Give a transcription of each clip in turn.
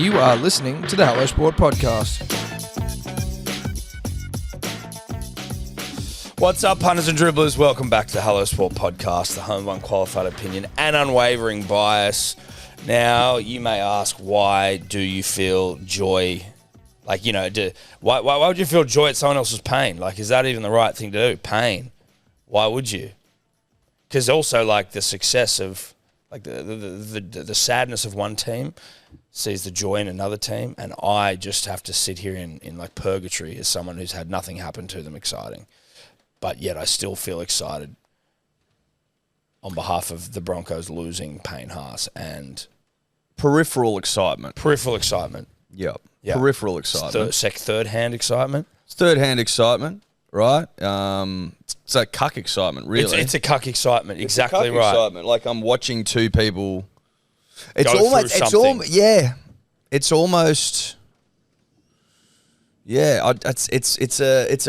You are listening to the Hello Sport Podcast. What's up, punters and dribblers? Welcome back to the Hello Sport Podcast, the home of unqualified opinion and unwavering bias. Now, you may ask, why do you feel joy? Like, you know, why would you feel joy at someone else's pain? Like, is that even the right thing to do? Pain. Why would you? Because also, like, the success of, like, the sadness of one team sees the joy in another team, and I just have to sit here in like purgatory as someone who's had nothing happen to them exciting. But yet I still feel excited on behalf of the Broncos losing Payne, Haas, and peripheral excitement. Yep. Peripheral excitement. Third-hand excitement. It's third-hand excitement, right? It's a cuck excitement, really. It's a cuck excitement. Exactly it's a cuck right. Excitement. Like, I'm watching two people. It's a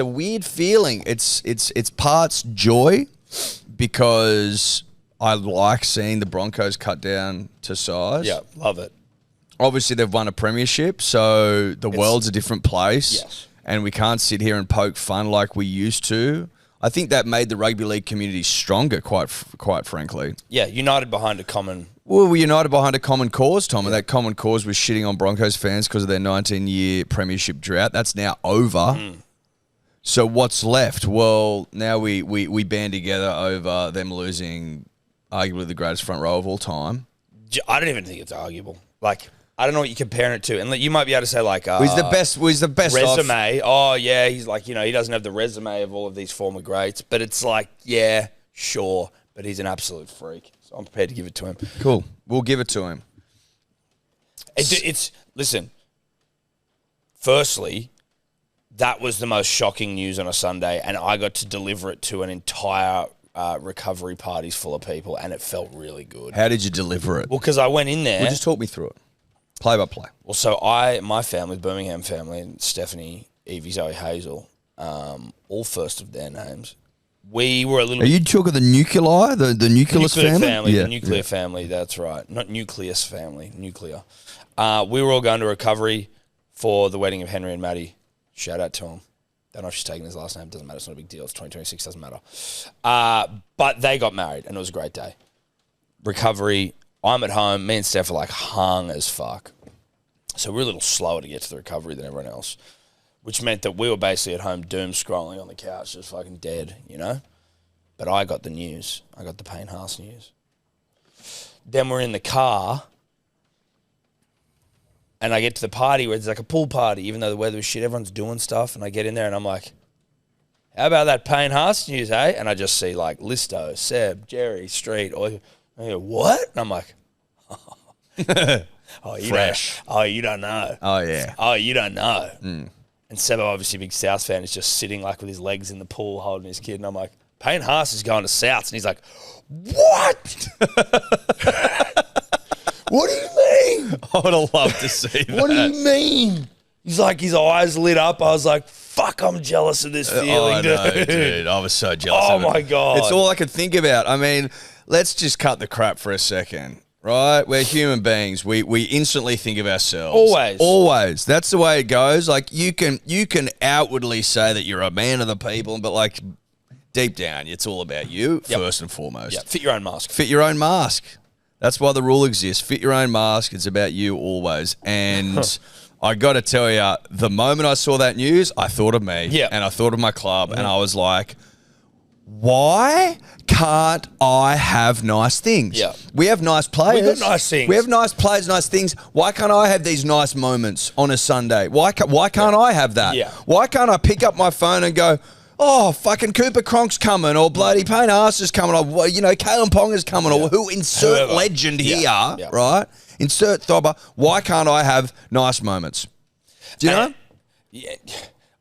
weird feeling. It's parts joy because I like seeing the Broncos cut down to size. Yeah, love it. Obviously, they've won a premiership, so the world's a different place. Yes. And we can't sit here and poke fun like we used to. I think that made the rugby league community stronger, quite frankly. Yeah, united behind a common... Well, we're united behind a common cause, Tom, and that common cause was shitting on Broncos fans because of their 19-year premiership drought. That's now over. So what's left? Well, now we band together over them losing arguably the greatest front row of all time. I don't even think it's arguable. Like, I don't know what you're comparing it to. And you might be able to say, like... he's the best resume. Oh, yeah, he's like, you know, he doesn't have the resume of all of these former greats. But it's like, yeah, sure, but he's an absolute freak. So I'm prepared to give it to him. Cool. We'll give it to him. Listen, firstly, that was the most shocking news on a Sunday, and I got to deliver it to an entire recovery parties full of people, and it felt really good. How did you deliver it? Well, because I went in there. Well, just talk me through it. Play by play. Well, so my family, Birmingham family, and Stephanie, Evie, Zoe, Hazel, all first of their names. We were a little... Are you talking the nuclei, the nucleus family? The nuclear family, that's right. Not nucleus family, nuclear. We were all going to recovery for the wedding of Henry and Maddie. Shout out to him. Don't know if she's taking his last name. Doesn't matter. It's not a big deal. It's 2026. Doesn't matter. But they got married, and it was a great day. Recovery. I'm at home. Me and Steph are like hung as fuck. So we're a little slower to get to the recovery than everyone else, which meant that we were basically at home doom scrolling on the couch, just fucking dead, you know? But I got the news. I got the Payne Haas news. Then we're in the car, and I get to the party where it's like a pool party, even though the weather was shit, everyone's doing stuff, and I get in there and I'm like, how about that Payne Haas news, eh? And I just see like Listo, Seb, Jerry, Street, I go, what? And I'm like, Fresh. You don't know. Oh, yeah. Oh, you don't know. And Seb, obviously a big South fan, is just sitting like with his legs in the pool holding his kid. And I'm like, Payne Haas is going to Souths. And he's like, what? What do you mean? I would have loved to see that. What do you mean? He's like, his eyes lit up. I was like, fuck, I'm jealous of this feeling, dude. I was so jealous Oh, of it. my God. It's all I could think about. I mean, let's just cut the crap for a second, right? We're human beings. We instantly think of ourselves. Always. That's the way it goes. Like, you can outwardly say that you're a man of the people, but, like, deep down, it's all about you, first and foremost. Yeah, fit your own mask. Fit your own mask. That's why the rule exists. Fit your own mask. It's about you always. And I got to tell you, the moment I saw that news, I thought of me. Yeah. And I thought of my club. And I was like, why can't I have nice things? Yeah. We have nice players. We've got nice things. We have nice players, nice things. Why can't I have these nice moments on a Sunday? Why can't I have that? Yeah. Why can't I pick up my phone and go, oh, fucking Cooper Cronk's coming, or bloody Payne Haas is coming, or, you know, Kalen Ponga's coming, or insert Whoever. legend here, right? Insert Thobber. Why can't I have nice moments? Do you know? Yeah,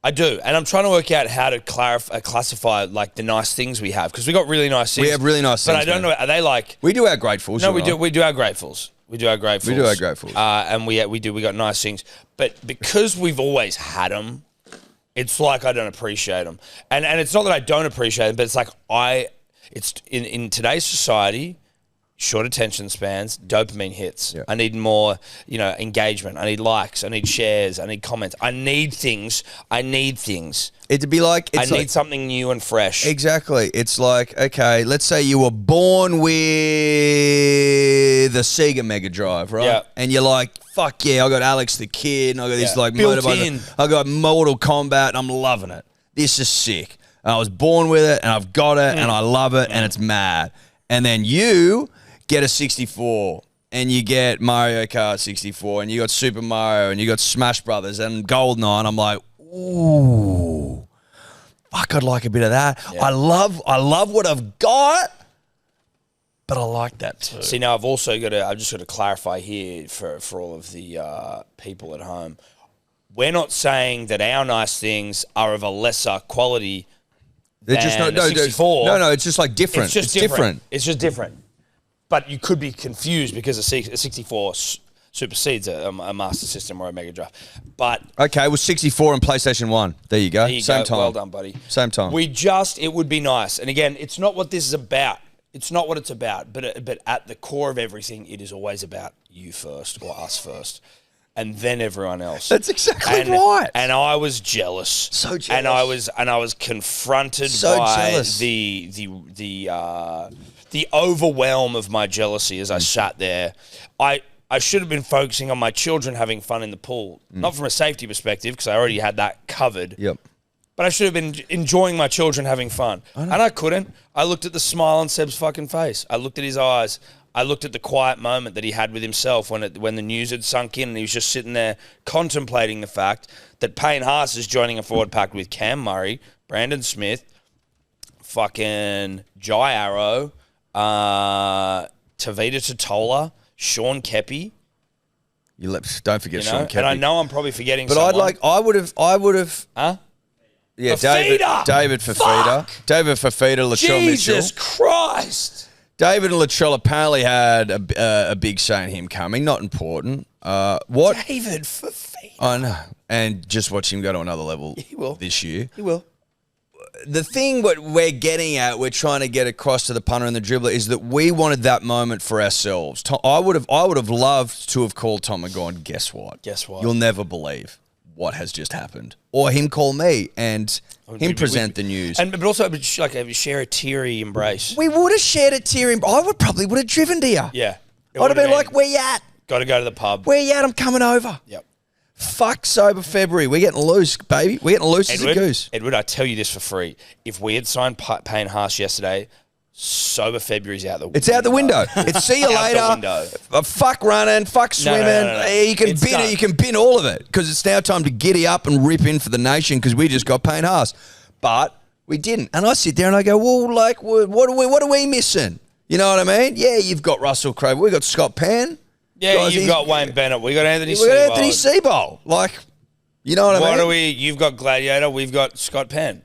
I do. And I'm trying to work out how to classify, like, the nice things we have, because we got really nice things. We have really nice things. But I don't know, are they like... We do our gratefuls. No, we do our gratefuls. We do our gratefuls. And we got nice things. But because we've always had them, it's like I don't appreciate them. And it's not that I don't appreciate them, but it's like it's in today's society, short attention spans, dopamine hits. Yeah. I need more, engagement. I need likes. I need shares. I need comments. I need things. It'd be like... I need something new and fresh. Exactly. It's like, okay, let's say you were born with the Sega Mega Drive, right? Yeah. And you're like, fuck yeah, I got Alex the Kid, and I got this Built in. I got Mortal Kombat, and I'm loving it. This is sick. And I was born with it, and I've got it, and I love it, and it's mad. And then you get a 64, and you get Mario Kart 64, and you got Super Mario, and you got Smash Brothers and GoldenEye, and I'm like, ooh, fuck, I'd like a bit of that. Yeah. I love what I've got, but I like that too. See, now I've just got to clarify here for all of the people at home. We're not saying that our nice things are of a lesser quality. They're just not 64. No, it's just like different. It's different. It's just different. But you could be confused because a 64 supersedes a Master System or a Mega Drive. But okay, well, 64 and PlayStation 1. There you go. Same time. Well done, buddy. Same time. It would be nice. And again, it's not what this is about. It's not what it's about. But at the core of everything, it is always about you first or us first. And then everyone else. That's exactly right. And I was jealous. So jealous. And I was confronted by jealous. the overwhelm of my jealousy as I sat there. I should have been focusing on my children having fun in the pool, not from a safety perspective because I already had that covered. Yep. But I should have been enjoying my children having fun, and I couldn't. I looked at the smile on Seb's fucking face. I looked at his eyes. I looked at the quiet moment that he had with himself when the news had sunk in and he was just sitting there contemplating the fact that Payne Haas is joining a forward pack with Cam Murray, Brandon Smith, fucking Jai Arrow, Tavita Totola, Sean Kepi. Don't forget Sean Kepi. And I know I'm probably forgetting but someone. I would have... Huh? Yeah, Fafita! David Fafita. David Fafita, Latrell Mitchell. Jesus Christ! David and Latrell apparently had a big say in him coming. Not important. What? David Fafita. I know. And just watch him go to another level this year. He will. The thing what we're getting at, we're trying to get across to the punter and the dribbler, is that we wanted that moment for ourselves. I would have loved to have called Tom and gone, guess what? You'll never believe what has just happened. Or him call me and him present the news. But also share a teary embrace. We would have shared a teary embrace. I would have driven to you. Yeah. I'd have been like, where you at? Got to go to the pub. Where you at? I'm coming over. Yep. Fuck sober February. We're getting loose, baby. We're getting loose as a goose. Edward, I tell you this for free. If we had signed Payne Haas yesterday, sober February's out the window. It's out the window. It's see you later. Fuck running. Fuck swimming. No. You can bin it. You can bin all of it because it's now time to giddy up and rip in for the nation because we just got Payne Haas. But we didn't. And I sit there and I go, well, like, what are we missing? You know what I mean? Yeah, you've got Russell Crowe. We've got Scott Penn. Yeah, guys, you've got Wayne Bennett. We've got Anthony Seibold. We've got Anthony Seibold. Like, you know what I mean? You've got Gladiator. We've got Scott Penn.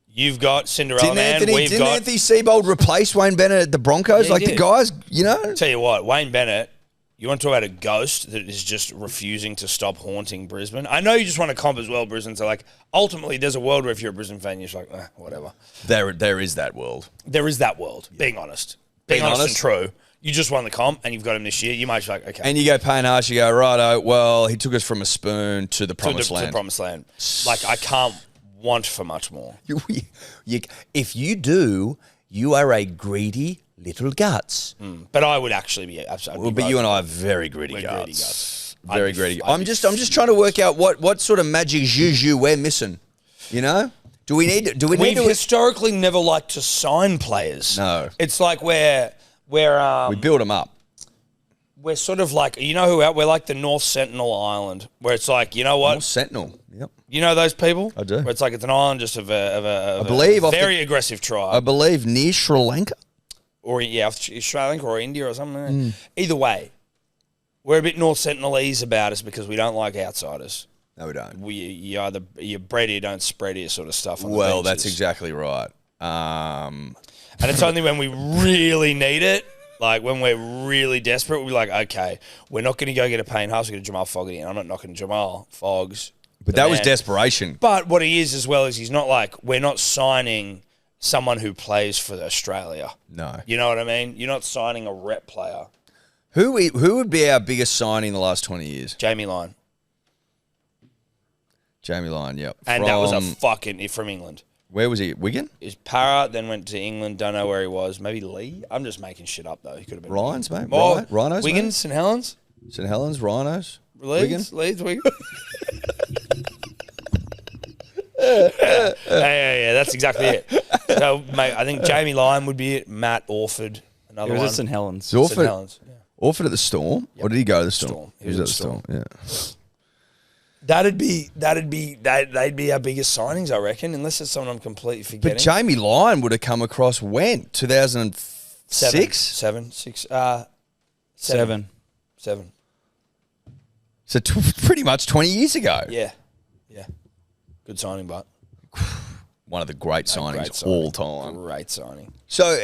You've got Cinderella Man. Didn't Anthony Seibold replace Wayne Bennett at the Broncos? Yeah, the guys, you know? Tell you what, Wayne Bennett, you want to talk about a ghost that is just refusing to stop haunting Brisbane? I know you just want to comp as well, Brisbane. So, ultimately, there's a world where if you're a Brisbane fan, you're just like, whatever. There is that world. There is that world, being honest. Being honest and true. You just won the comp and you've got him this year. You might be like, okay. And you go Payne Haas, you go, righto, well, he took us from a spoon to the promised land. To the promised land. I can't want for much more. If you do, you are a greedy little guts. But I would actually be absolutely. Well, but you and I are very greedy guts. Very greedy. I'm just trying to work out what sort of magic juju we're missing. You know? We've historically never liked to sign players. No. It's like we build them up. We're sort of like, you know who we're like the North Sentinel Island, where it's like, you know what? North Sentinel, yep. You know those people? I do. Where it's like it's an island just of a very aggressive tribe. I believe near Sri Lanka. Or, Sri Lanka or India or something. Either way, we're a bit North Sentinelese about us because we don't like outsiders. No, we don't. You bred here, don't spread here sort of stuff. Well, that's exactly right. And it's only when we really need it, like when we're really desperate, we'll be like, okay, we're not going to go get a Payne Haas, we're going to Jamal Fogarty. And I'm not knocking Jamal Fogs. But that was desperation. But what he is as well is he's not like, we're not signing someone who plays for Australia. No. You know what I mean? You're not signing a rep player. Who would be our biggest signing in the last 20 years? Jamie Lyon. Jamie Lyon, yep. And that was from England. Where was he? Wigan? He's Para, then went to England. Don't know where he was. Maybe Lee. I'm just making shit up though. He could have been Rhinos, mate. Rhinos. Wigan, maybe? St Helens. St Helens, Rhinos. Leeds, Wigan. Yeah, that's exactly it. So, mate, I think Jamie Lyon would be it. Matt Orford, another one. It was at St Helens. St Helens. Yeah. Orford at the Storm, or did he go to the Storm? He was at the Storm. Yeah. They'd be our biggest signings, I reckon, unless it's someone I'm completely forgetting. But Jamie Lyon would have come across when? 2006? Seven. So pretty much 20 years ago. Yeah. Good signing, but one of the great signings all time. Great signing. So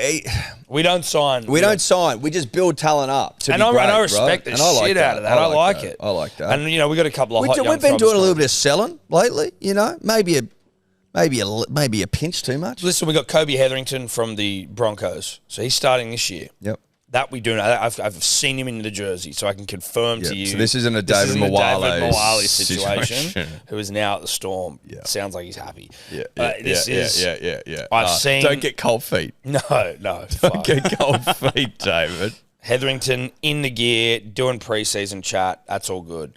we don't sign. We don't sign. We just build talent up. And I respect the shit out of that. I like it. I like that. And we got a couple of hot young We've been doing a little throbs bit of selling lately. Maybe a pinch too much. Listen, we got Kobe Hetherington from the Broncos, so he's starting this year. Yep. That we do know. I've seen him in the jersey, so I can confirm to you. So this isn't a David Mawale situation, who is now at the Storm. Yeah. Sounds like he's happy. Yeah. I've seen. Don't get cold feet. No. Don't get cold feet, David. Hetherington in the gear, doing preseason chat. That's all good.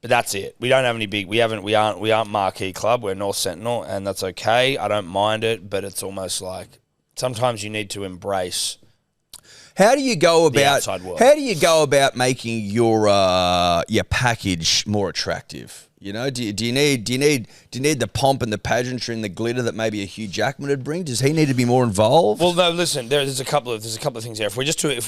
But that's it. We don't have any big. We aren't marquee club. We're North Sentinel, and that's okay. I don't mind it, but it's almost like. Sometimes you need to embrace. How do you go about? How do you go about making your package more attractive? Do you need the pomp and the pageantry and the glitter that maybe a Hugh Jackman would bring? Does he need to be more involved? Well, no. Listen, there's a couple of things here. If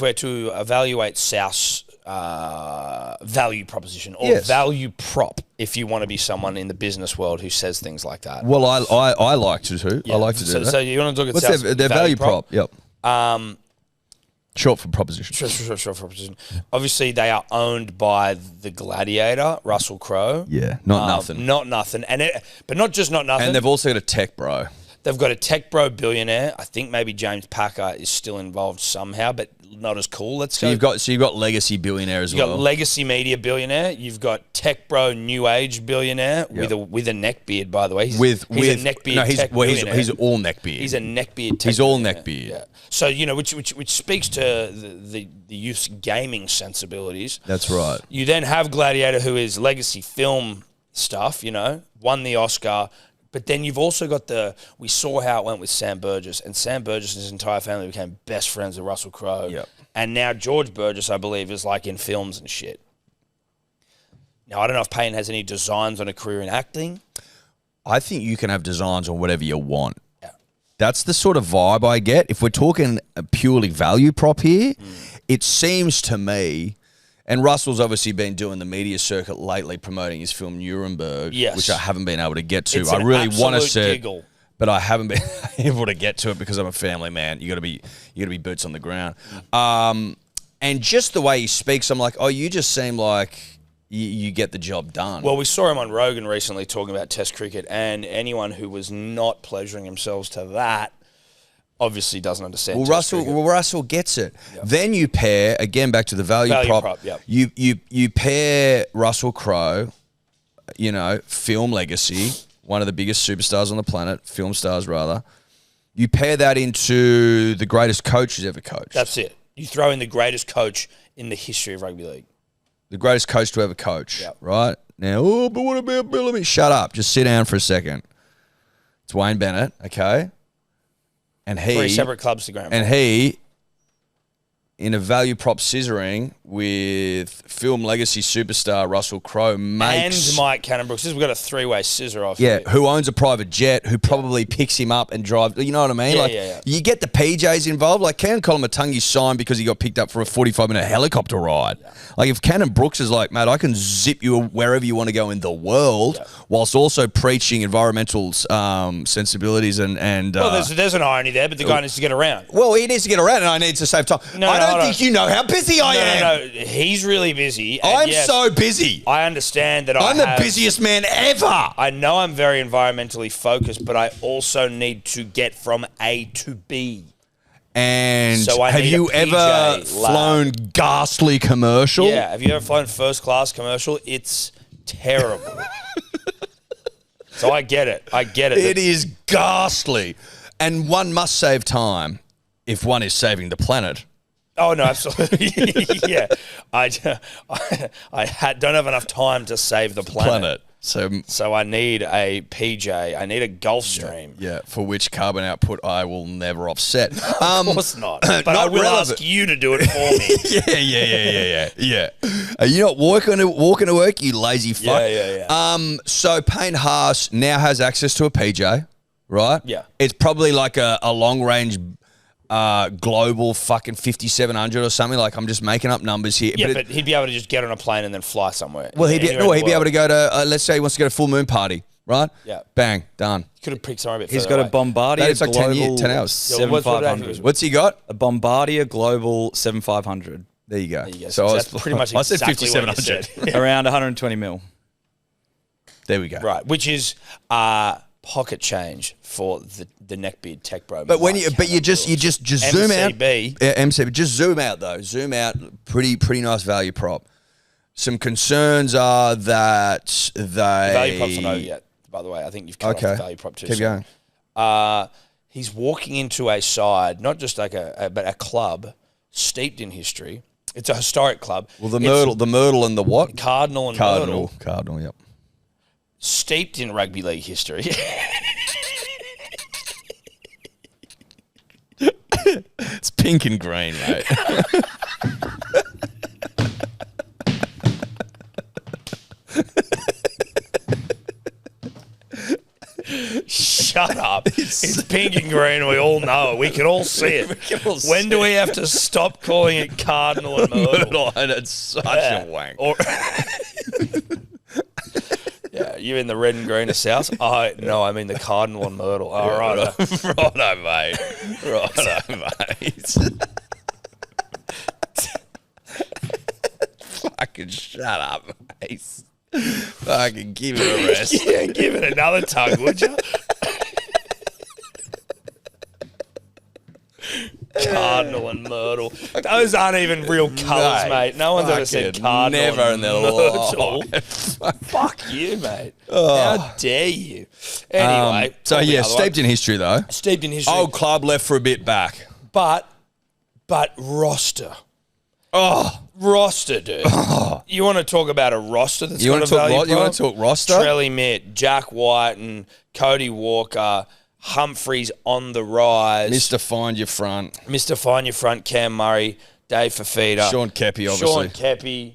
we're to evaluate South's value proposition or value prop, if you want to be someone in the business world who says things like that. Well, I like to too. Yeah. I like to do that. So you want to look at what's South's their value prop? Yep. Short for proposition. Short for proposition. Obviously, they are owned by the gladiator, Russell Crowe. Yeah, not nothing. Not nothing. But not just not nothing. And they've also got a tech bro. They've got a tech bro billionaire. I think maybe James Packer is still involved somehow, but not as cool. You've got legacy billionaire as well. You've got legacy media billionaire. You've got tech bro new age billionaire with a neck beard, by the way. He's a neck beard. No, he's all neck beard. He's a neck beard. He's all neck beard. Yeah. So which speaks to the youth's gaming sensibilities. That's right. You then have Gladiator, who is legacy film stuff. Won the Oscar. But then you've also got we saw how it went with Sam Burgess, and Sam Burgess and his entire family became best friends with Russell Crowe. Yep. And now George Burgess, I believe, is like in films and shit. Now, I don't know if Payne has any designs on a career in acting. I think you can have designs on whatever you want. Yeah. That's the sort of vibe I get. If we're talking a purely value prop here, it seems to me... And Russell's obviously been doing the media circuit lately, promoting his film Nuremberg, which I haven't been able to get to. I really want to see it, but I haven't been able to get to it because I'm a family man. You got to be boots on the ground. And just the way he speaks, I'm like, oh, you just seem like you get the job done. Well, we saw him on Rogan recently talking about Test cricket, and anyone who was not pleasuring themselves to that obviously doesn't understand. Russell gets it. Yep. Then you pair, again, back to the value prop. Yep. You pair Russell Crowe, film legacy, one of the biggest superstars on the planet, film stars rather. You pair that into the greatest coach who's ever coached. That's it. You throw in the greatest coach in the history of rugby league. The greatest coach to ever coach, right? Now, but what about Bellamy? Shut up. Just sit down for a second. It's Wayne Bennett, okay? And he... 3 separate clubs to ground. And he, in a value prop scissoring with film legacy superstar Russell Crowe, makes... And Mike Cannon-Brooks. We've got a 3-way scissor off. Yeah, who owns a private jet, who probably picks him up and drives... You know what I mean? Yeah. You get the PJs involved. Like, Cannon Colomatungi signed because he got picked up for a 45-minute helicopter ride. Yeah. Like, if Cannon-Brooks is like, mate, I can zip you wherever you want to go in the world, whilst also preaching environmental sensibilities and well, there's an irony there, but the guy needs to get around. Well, he needs to get around, and I need to save time. I don't think you know how busy I am. No. He's really busy. I'm so busy. I understand that I'm the busiest man ever. I know I'm very environmentally focused, but I also need to get from A to B. And so have you ever flown ghastly commercial? Yeah. Have you ever flown first class commercial? It's terrible. So I get it. It is ghastly. And one must save time if one is saving the planet. Oh, no, absolutely. Yeah. I don't have enough time to save the planet. So I need a PJ. I need a Gulfstream. Yeah, for which carbon output I will never offset. Of course not. But I will ask you to do it for me. Yeah. Are you not walking to work, you lazy fuck? Yeah. So Payne Haas now has access to a PJ, right? Yeah. It's probably like a long range global fucking 5700 or something. Like, I'm just making up numbers here. Yeah, but he'd be able to just get on a plane and then fly somewhere. Well, he'd be able to go to, let's say he wants to go to a full moon party, right? Yeah. Bang, done. Could have picked somewhere a bit He's further got a Bombardier It's like Global 10 hours. 7500. What's he got? A Bombardier Global 7500. There you go. So that's pretty much exactly I said 5700. Around 120 mil. There we go. Right, which is pocket change for the neckbeard tech bro. But when you just zoom out. MCB. Just zoom out though. Zoom out. Pretty nice value prop. Some concerns are that the value prop's not over yet. By the way, I think you've cut off the value prop too. Keep going. He's walking into a side, not just like but a club steeped in history. It's a historic club. Well, the Myrtle and the what? Cardinal. Yep. Steeped in rugby league history. It's pink and green, mate. Shut up. It's pink and green. We all know it. We can all see it. When do we have to stop calling it Cardinal and Myrtle? And it's such a wank. Yeah, you in the red and green of South? Oh, no, I mean the Cardinal and Myrtle. Oh, right. Righto, mate. Fucking shut up, mate. Fucking give it a rest. Yeah, give it another tug, would you? Cardinal and Myrtle. Those aren't even real colours, mate. No one's ever said Cardinal never in their Myrtle. life. Fuck you, mate. How dare you? Anyway. Steeped in history, though. Steeped in history. Old club left for a bit back. But roster. Roster, dude. You want to talk about a roster that's got a value prop? You want to talk roster? Trelly Mitt, Jack White and Cody Walker, Humphreys on the rise. Mr. Find Your Front. Cam Murray, Dave Fafita. Sean Kepi, obviously. Sean Kepi.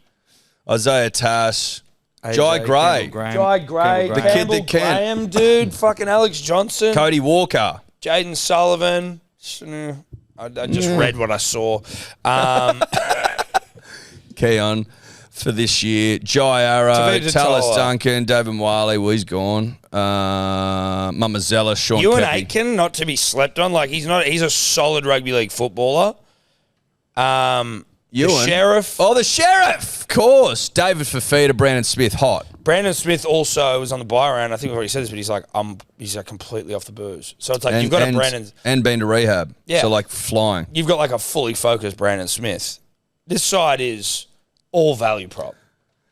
Isaiah Tass. Jai Gray. The kid that can. Graham, dude. Fucking Alex Johnson. Cody Walker. Jaden Sullivan. I just read what I saw. Keon for this year. Jai Arrow, Talis Duncan, David Wiley. Well, he's gone. Mamazella, Sean Ewan Kepi. Aitken, not to be slept on. Like, he's a solid rugby league footballer. Ewan. The Sheriff. Oh, the Sheriff. Of course. David Fafita, Brandon Smith, hot. Brandon Smith also was on the buy round. I think we've already said this, but he's like completely off the booze. So it's like you've got a Brandon. And been to rehab. Yeah. So like flying. You've got like a fully focused Brandon Smith. This side is all value prop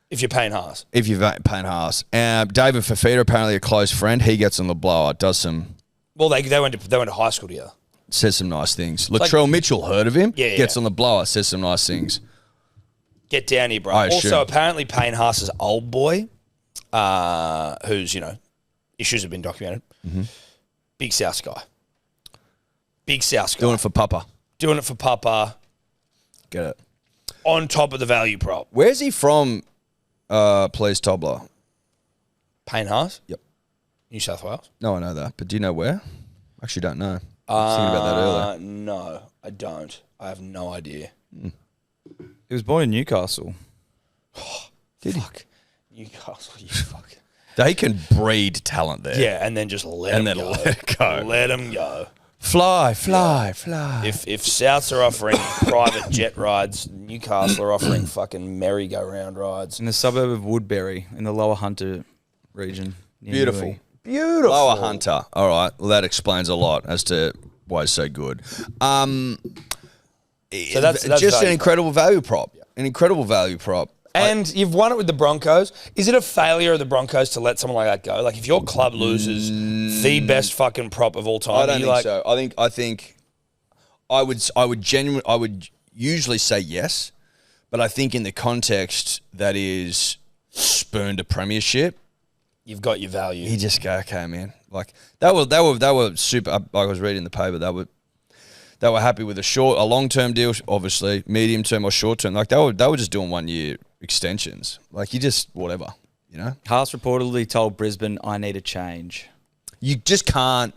if you're Payne Haas. David Fafita, apparently a close friend. He gets on the blower, does some. Well, they went to high school together. Says some nice things. Latrell Mitchell, heard of him? Yeah. Gets on the blower, says some nice things. Get down here, bro. Also, apparently Payne Haas's old boy, whose, issues have been documented. Mm-hmm. Big South guy. Doing it for Papa. Get it. On top of the value prop. Where's he from, please, Tobler? Payne Haas? Yep. New South Wales? No, I know that. But do you know where? I actually don't know. I was thinking about that earlier. No, I don't. I have no idea. He was born in Newcastle. Did he? Newcastle, you fuck. They can breed talent there. Yeah, and then just let him go. Let it go. Let him go. Fly. If Souths are offering private jet rides, Newcastle are offering fucking merry-go-round rides. In the suburb of Woodbury, in the Lower Hunter region. near Beautiful. Newey. Beautiful. Lower Hunter. All right. Well, that explains a lot as to why it's so good. So that's just an value incredible value prop. An incredible value prop. And you've won it with the Broncos. Is it a failure of the Broncos to let someone like that go? Like, if your club loses the best fucking prop of all time, I don't think so. I think I would usually say yes, but I think in the context that is spurned a premiership, you've got your value. you just go, okay, man. Like they were super. Like I was reading the paper, they were happy with a long-term deal, obviously, medium-term or short-term. Like they were just doing 1 year extensions. Like you just whatever, you know. Haas reportedly told Brisbane, "I need a change." You just can't.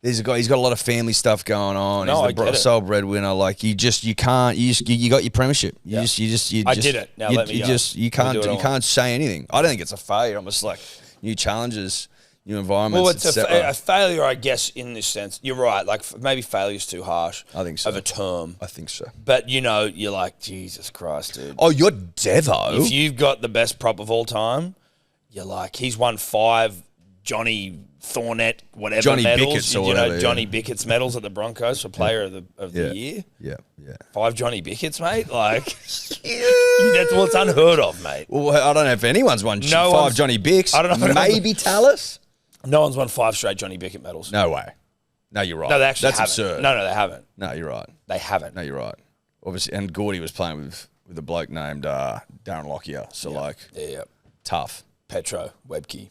There's a guy. He's got a lot of family stuff going on. No, he's the sole breadwinner. Like you can't. You got your premiership. You just. I did it. Now let me go. You can't say anything. I don't think it's a failure. I'm just like new challenges, new environments. Well, it's a failure, I guess, in this sense. You're right. Like maybe failure's too harsh. I think so. Of a term. I think so. But you're like, Jesus Christ, dude. Oh, you're Devo. If you've got the best prop of all time, you're like, he's won 5 Johnny Thornett, whatever Johnny medals. Bickett's or whatever, Johnny Bickett's medals at the Broncos for player of the year. Yeah. 5 Johnny Bickett's, mate. Like, that's what's unheard of, mate. Well, I don't know if anyone's won 5 Johnny Bicks. I don't know. Maybe Tallis. No one's won 5 straight Johnny Bickett medals. No way. No, you're right. No, they actually That's haven't. absurd. No, they haven't. No, you're right. They haven't. No, you're right. Obviously, and Gordy was playing with a bloke named Darren Lockyer. So Yeah. tough. Petro, Webke.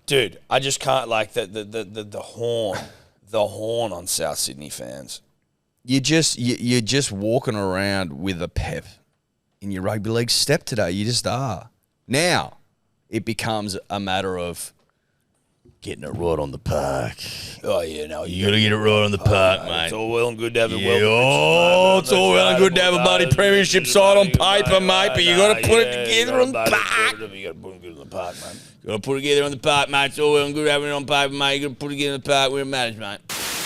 Dude, I just can't like the horn on South Sydney fans. You're just walking around with a pep in your rugby league step today. You just are. Now, it becomes a matter of getting it right on the park. Oh yeah, no, You gotta get it right on the park, mate. It's all well and good to have a It's all well and good to have a bloody premiership side on paper, mate, but you gotta put it together on the park. You gotta put it together on the park, man. Gotta put it together on the park, mate. It's all well and good having it on paper, mate. You gotta put it together on the park where it matters, mate.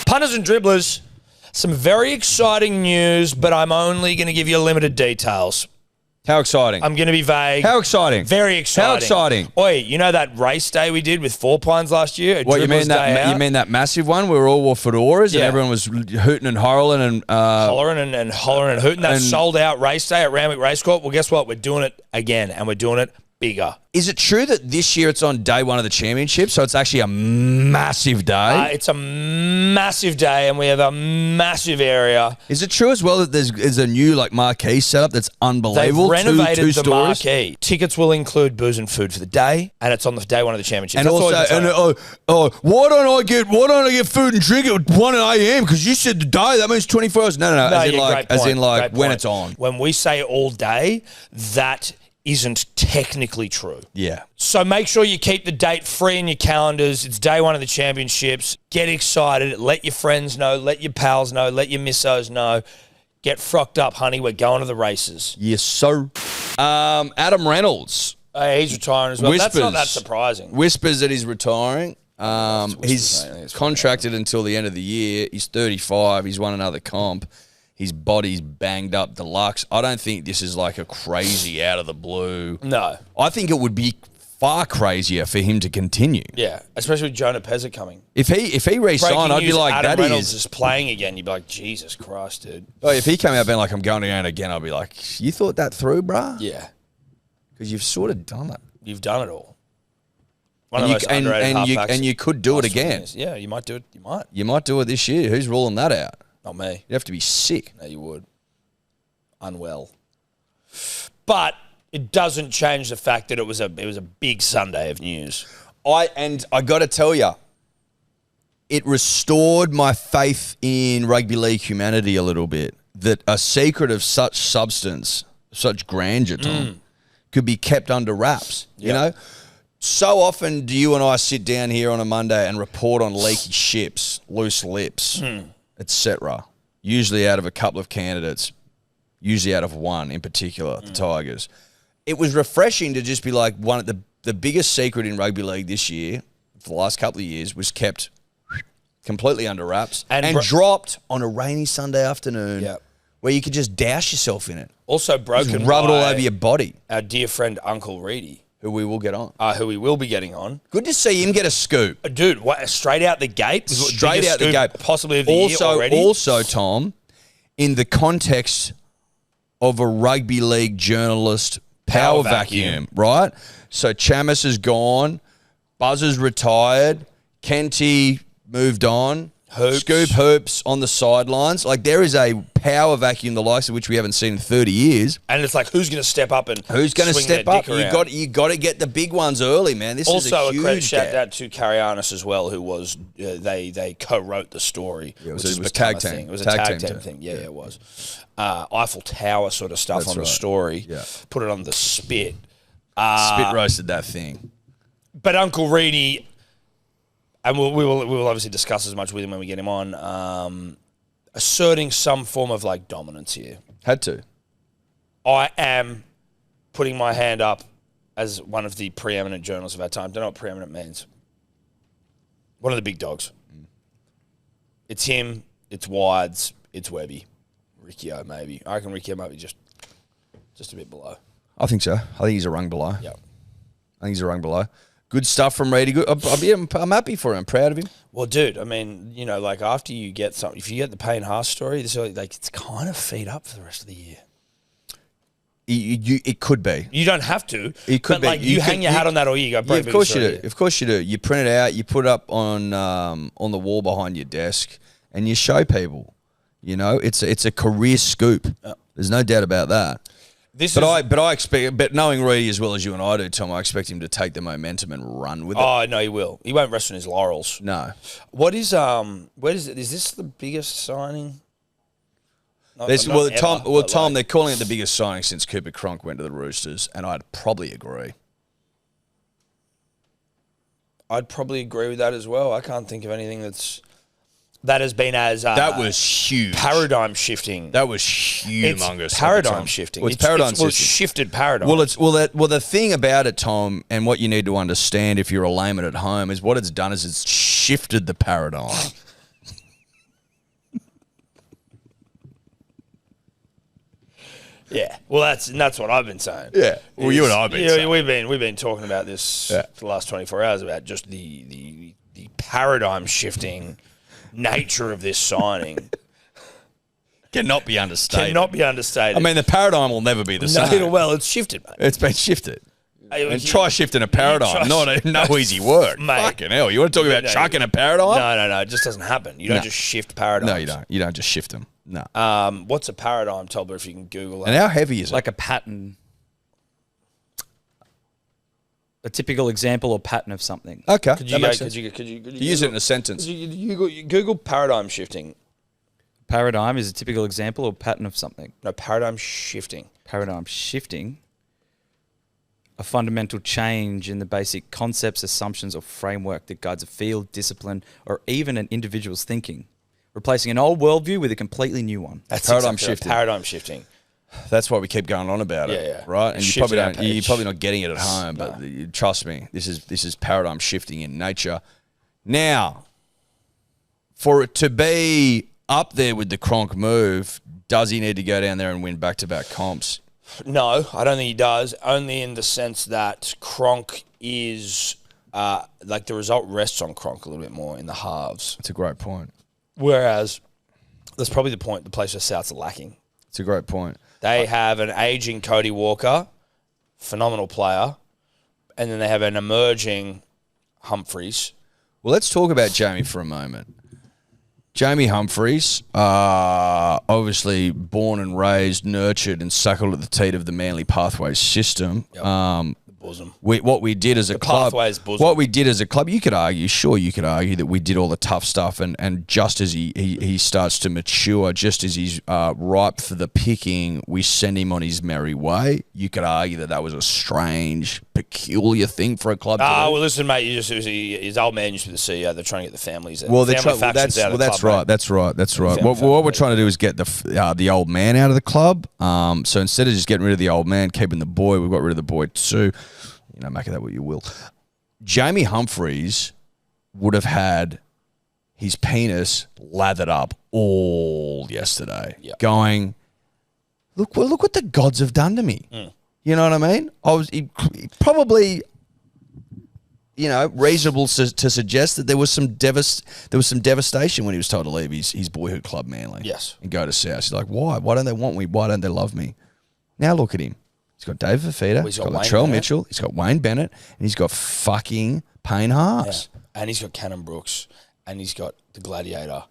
Punters and dribblers, some very exciting news, but I'm only going to give you limited details. How exciting. I'm going to be vague. How exciting. Very exciting. How exciting. Oi, you know that race day we did with 4 Pines last year? What, you mean that massive one where we all wore fedoras and everyone was hooting and hurling and hollering and hooting? That sold out race day at Randwick Racecourse. Well, guess what? We're doing it again, and we're doing it bigger. Is it true that this year it's on day 1 of the championship, so it's actually a massive day? It's a massive day, and we have a massive area. Is it true as well that there's a new marquee setup that's unbelievable? They've renovated two the stories? marquee. Tickets will include booze and food for the day, and it's on the day 1 of the championship. And why don't I get food and drink at 1 a.m. because you said the day, that means 24 hours. No, as in when it's on. When we say all day, that isn't technically true. Yeah. So make sure you keep the date free in your calendars. It's day 1 of the championships. Get excited. Let your friends know. Let your pals know. Let your missos know. Get frocked up, honey. We're going to the races. Yes, sir. Adam Reynolds. He's retiring as well. Whispers. That's not that surprising. Whispers that he's retiring. He's contracted until the end of the year. He's 35. He's won another comp. His body's banged up deluxe. I don't think this is like a crazy out of the blue. No. I think it would be far crazier for him to continue. Yeah, especially with Jonah Pezza coming. If he re-signed, I'd be like, Adam that Reynolds is playing again. You'd be like, Jesus Christ, dude. Oh, if he came out being like, I'm going again, I'd be like, you thought that through, bruh? Yeah. Because you've sort of done it. You've done it all. And you could do it again. Yeah, you might do it. You might. You might do it this year. Who's ruling that out? Not me. You'd have to be sick. No, you would. Unwell. But it doesn't change the fact that it was a big Sunday of news. I got to tell you, it restored my faith in rugby league humanity a little bit. That a secret of such substance, such grandeur, Tom, could be kept under wraps. Yep. You know, so often do you and I sit down here on a Monday and report on leaky ships, loose lips, etc. Usually out of a couple of candidates, usually out of one in particular, the Tigers. It was refreshing to just be like the biggest secret in rugby league this year, for the last couple of years was kept completely under wraps and dropped on a rainy Sunday afternoon where you could just douse yourself in it. Also broken just rub it all over your body. Our dear friend Uncle Reedy. Who we will get on. Who we will be getting on. Good to see him get a scoop. Dude, what, straight out the gate? Straight out the gate. Possibly of the year already? Also, Tom, in the context of a rugby league journalist power vacuum, right? So Chamis is gone. Buzzer's retired. Kenty moved on. Scoop Hoops on the sidelines. Like, there is a power vacuum, the likes of which we haven't seen in 30 years. And it's like, who's going to step up and who's going to step up? You got to get the big ones early, man. This is a huge credit shout out to Carianis as well, who was they co-wrote the story. Yeah, it was a tag team. It was a tag team thing. Yeah, it was. Eiffel Tower sort of stuff on the story. Yeah. Put it on the spit. Spit roasted that thing. But Uncle Reedy, and we will obviously discuss as much with him when we get him on, asserting some form of like dominance here. Had to. I am putting my hand up as one of the preeminent journalists of our time. Don't know what preeminent means. One of the big dogs. It's him, it's Wides, it's Webby. Riccio maybe. I reckon Riccio might be just a bit below. I think so. I think he's a rung below. Yeah. I think he's a rung below. Good stuff from Reedy. Good. I'm happy for him. I'm proud of him. Well, dude, I mean, you know, like after you get something, if you get the Payne Haas story, this is like it's kind of feed up for the rest of the year. It could be. You don't have to. It could but like be. you hang your hat on that all year. You go, bro, of course you do. Of course you do. You print it out. You put it up on the wall behind your desk, and you show people. You know, it's a career scoop. There's no doubt about that. But knowing Reedy as well as you and I do, Tom, I expect him to take the momentum and run with it. Oh no, he will. He won't rest on his laurels. No. What is where is it? Is this the biggest signing? Tom, they're calling it the biggest signing since Cooper Cronk went to the Roosters, and I'd probably agree. I'd probably agree with that as well. I can't think of anything that has been as that was huge, paradigm shifting. That was humongous. It's paradigm shifting. Well, it's paradigm shifting. It's shifted paradigm. Well, the thing about it, Tom, and what you need to understand if you're a layman at home is what it's done is it's shifted the paradigm. Yeah, well, that's what I've been saying. Yeah, well, you and I have been saying. We've been talking about this for the last 24 hours about just the paradigm shifting nature of this signing. Cannot be understated. I mean, the paradigm will never be the same. Well, it's shifted, mate. It's been shifted. And try shifting a paradigm. No easy work. Mate. Fucking hell. You want to talk about chucking a paradigm? No. It just doesn't happen. You don't just shift paradigms. No, you don't. You don't just shift them. No. What's a paradigm, Tolbert, if you can Google that? And how heavy is it? Like a pattern. A typical example or pattern of something. Okay. Could you use it in a sentence? You Google paradigm shifting. Paradigm is a typical example or pattern of something. No, paradigm shifting. Paradigm shifting. A fundamental change in the basic concepts, assumptions, or framework that guides a field, discipline, or even an individual's thinking. Replacing an old worldview with a completely new one. That's paradigm shifting. Paradigm shifting. That's why we keep going on about it. Yeah. Right? And you're probably not getting it at home, but trust me, this is paradigm shifting in nature. Now, for it to be up there with the Cronk move, does he need to go down there and win back-to-back comps? No, I don't think he does. Only in the sense that Cronk is like the result rests on Cronk a little bit more in the halves. It's a great point. Whereas that's probably the place where Souths are lacking. It's a great point. They have an aging Cody Walker, phenomenal player, and then they have an emerging Humphreys. Well, let's talk about Jamie for a moment. Jamie Humphreys, obviously born and raised, nurtured and suckled at the teat of the Manly Pathways system. Yep. Bosom. What we did as a club, you could argue that we did all the tough stuff, and just as he starts to mature, just as he's ripe for the picking, we send him on his merry way. You could argue that was a strange, peculiar thing for a club to do. Well, listen, mate, his old man used to be the CEO. They're trying to get the families out. That's right. What we're trying to do is get the old man out of the club. So instead of just getting rid of the old man, keeping the boy, we've got rid of the boy too. You know, make of that what you will. Jamie Humphreys would have had his penis lathered up all yesterday, going, look what the gods have done to me. You know what I mean? He probably, reasonable to suggest that there was some devastation when he was told to leave his boyhood club, Manly. Yes. And go to South. He's like, why? Why don't they want me? Why don't they love me? Now look at him. He's got David Fifita. He's got Latrell Mitchell. He's got Wayne Bennett. And he's got fucking Payne Haas. Yeah. And he's got Cannon Brooks. And he's got the Gladiator.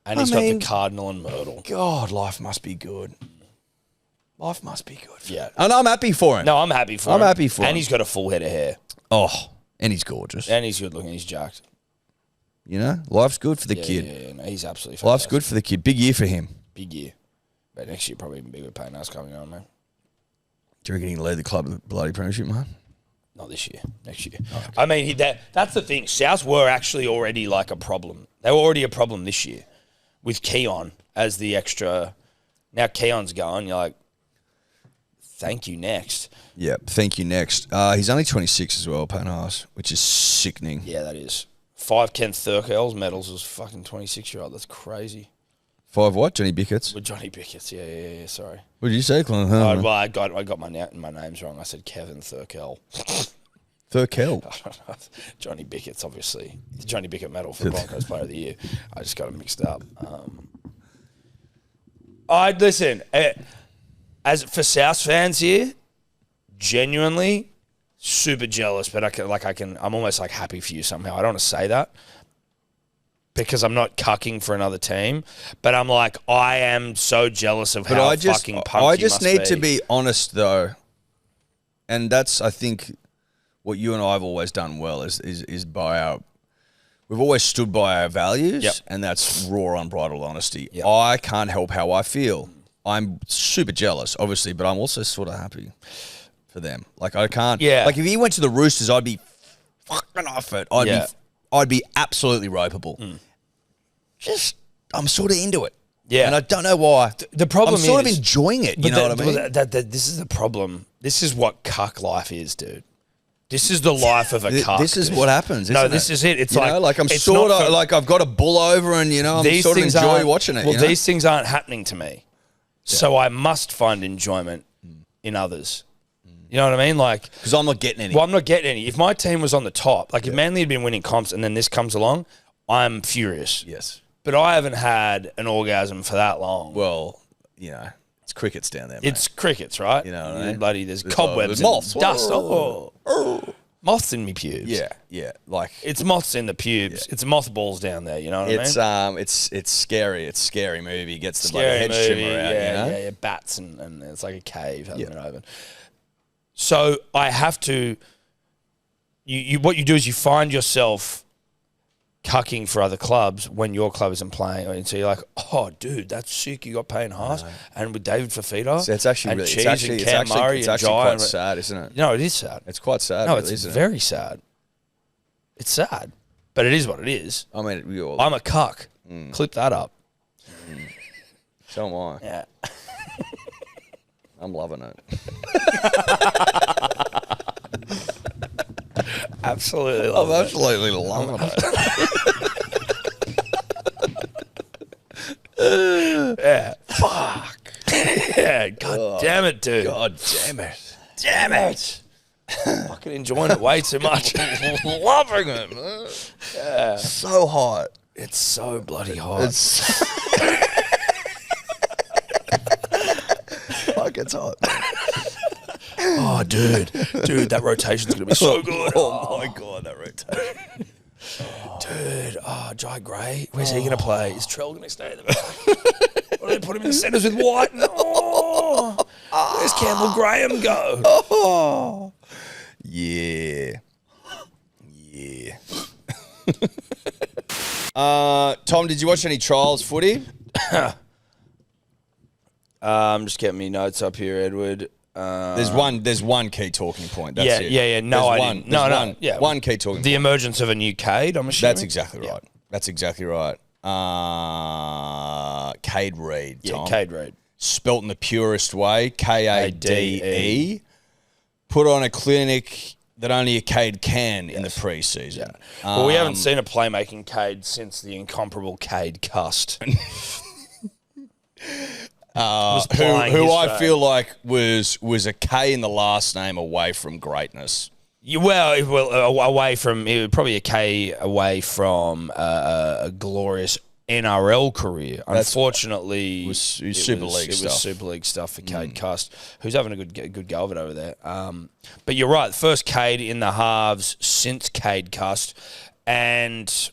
And he's got the Cardinal and Myrtle. God, life must be good. Life must be good. Yeah. And I'm happy for him. No, I'm happy for him. I'm happy for him. And he's got a full head of hair. Oh, and he's gorgeous. And he's good looking. He's jacked. Life's good for the kid. Yeah. No, he's absolutely fantastic. Life's good for the kid. Big year for him. Big year. But next year probably even bigger. Payne Haas coming on, man. Do you reckon he can lead the club to the bloody premiership, man? Not this year. Next year. Oh, okay. I mean, that's the thing. South were actually already like a problem. They were already a problem this year with Keon as the extra. Now Keon's going. You're like, thank you, next. Yeah, thank you, next. He's only 26 as well, Payne Haas, which is sickening. Yeah, that is. 5 Ken Thurkel's medals was fucking 26-year-old. That's crazy. 5 what? Johnny Bickett's? With Johnny Bickett's, yeah, sorry. What did you say, Clint? Well, I got my names wrong. I said Kevin Thurkel. Thurkel? Johnny Bickett's, obviously. The Johnny Bickett medal for Broncos Player of the Year. I just got it mixed up. Listen, as for South fans here, genuinely super jealous, but I'm almost like happy for you somehow. I don't want to say that because I'm not cucking for another team, but I'm like, I am so jealous of how fucking pumped I you just must need be. to be honest though, and that's I think what you and I have always done well is by our. We've always stood by our values, and that's raw, unbridled honesty. Yep. I can't help how I feel. I'm super jealous, obviously, but I'm also sort of happy for them. Like I can't. Yeah. Like if he went to the Roosters, I'd be fucking off it. I'd be absolutely ropeable. I'm sort of into it. Yeah. And I don't know why. The problem I'm sort of enjoying it. You know what I mean? This is the problem. This is what cuck life is, dude. This is the life of a cuck. This is what happens. This is it. It's like I'm sort of like I've got a bull over, and I'm sort of enjoy watching it. Well, these things aren't happening to me, so I must find enjoyment in others. You know what I mean? Like because I'm not getting any. Well, I'm not getting any. If my team was on the top, like if Manly had been winning comps, and then this comes along, I'm furious. Yes, but I haven't had an orgasm for that long. Well, it's crickets down there, mate. It's crickets, right? You know what I mean? Bloody, there's cobwebs, moths, dust. Moths in me pubes. Yeah. Like it's moths in the pubes. It's mothballs down there. You know what I mean? It's scary. It's a scary movie. It gets the Scary bloody head shimmer out. Yeah, bats and it's like a cave. Open. So I have to. You what you do is you find yourself cucking for other clubs when your club isn't playing, and so you're like, oh, dude, that's sick. You got Payne Haas and with David Fifita. So it's actually and really, Cheese it's and Cam Murray and Jai quite sad, isn't it? No, it is sad. It's quite sad. No, really, it's very sad. It's sad, but it is what it is. I mean, I'm a cuck. Clip that up. So am I. Yeah. I'm loving it. Absolutely I'm absolutely loving it. Yeah. Fuck. Yeah. God damn it, dude. God damn it. Damn it. Fucking enjoying it way too much. Loving it, man. Yeah. So hot. It's so bloody hot. Fuck, it's hot. Oh, dude, that rotation's gonna be so good. Oh my god, that rotation. Dude, Jai Gray, where's he gonna play? Is Trell gonna stay in the back? Or do they put him in the centres with White? Where's Campbell Graham go? Oh, yeah. Tom, did you watch any trials footy? I'm just getting me notes up here, Edward. There's one key talking point. That's it. Yeah. No, I didn't. No. Yeah, one key talking point. The emergence of a new Kade, I'm assuming. That's exactly right. That's exactly right. Kade Reed, Tom. Yeah, Kade Reed. Spelt in the purest way, Kade. Put on a clinic that only a Kade can in the preseason. Well, we haven't seen a playmaking Kade since the incomparable Kade Cust. Who I feel like was a K in the last name away from greatness. Away from probably a K away from a glorious NRL career. Unfortunately, it was Super League stuff for Kade Cust, who's having a good go of it over there. But you're right, first Kade in the halves since Kade Cust, and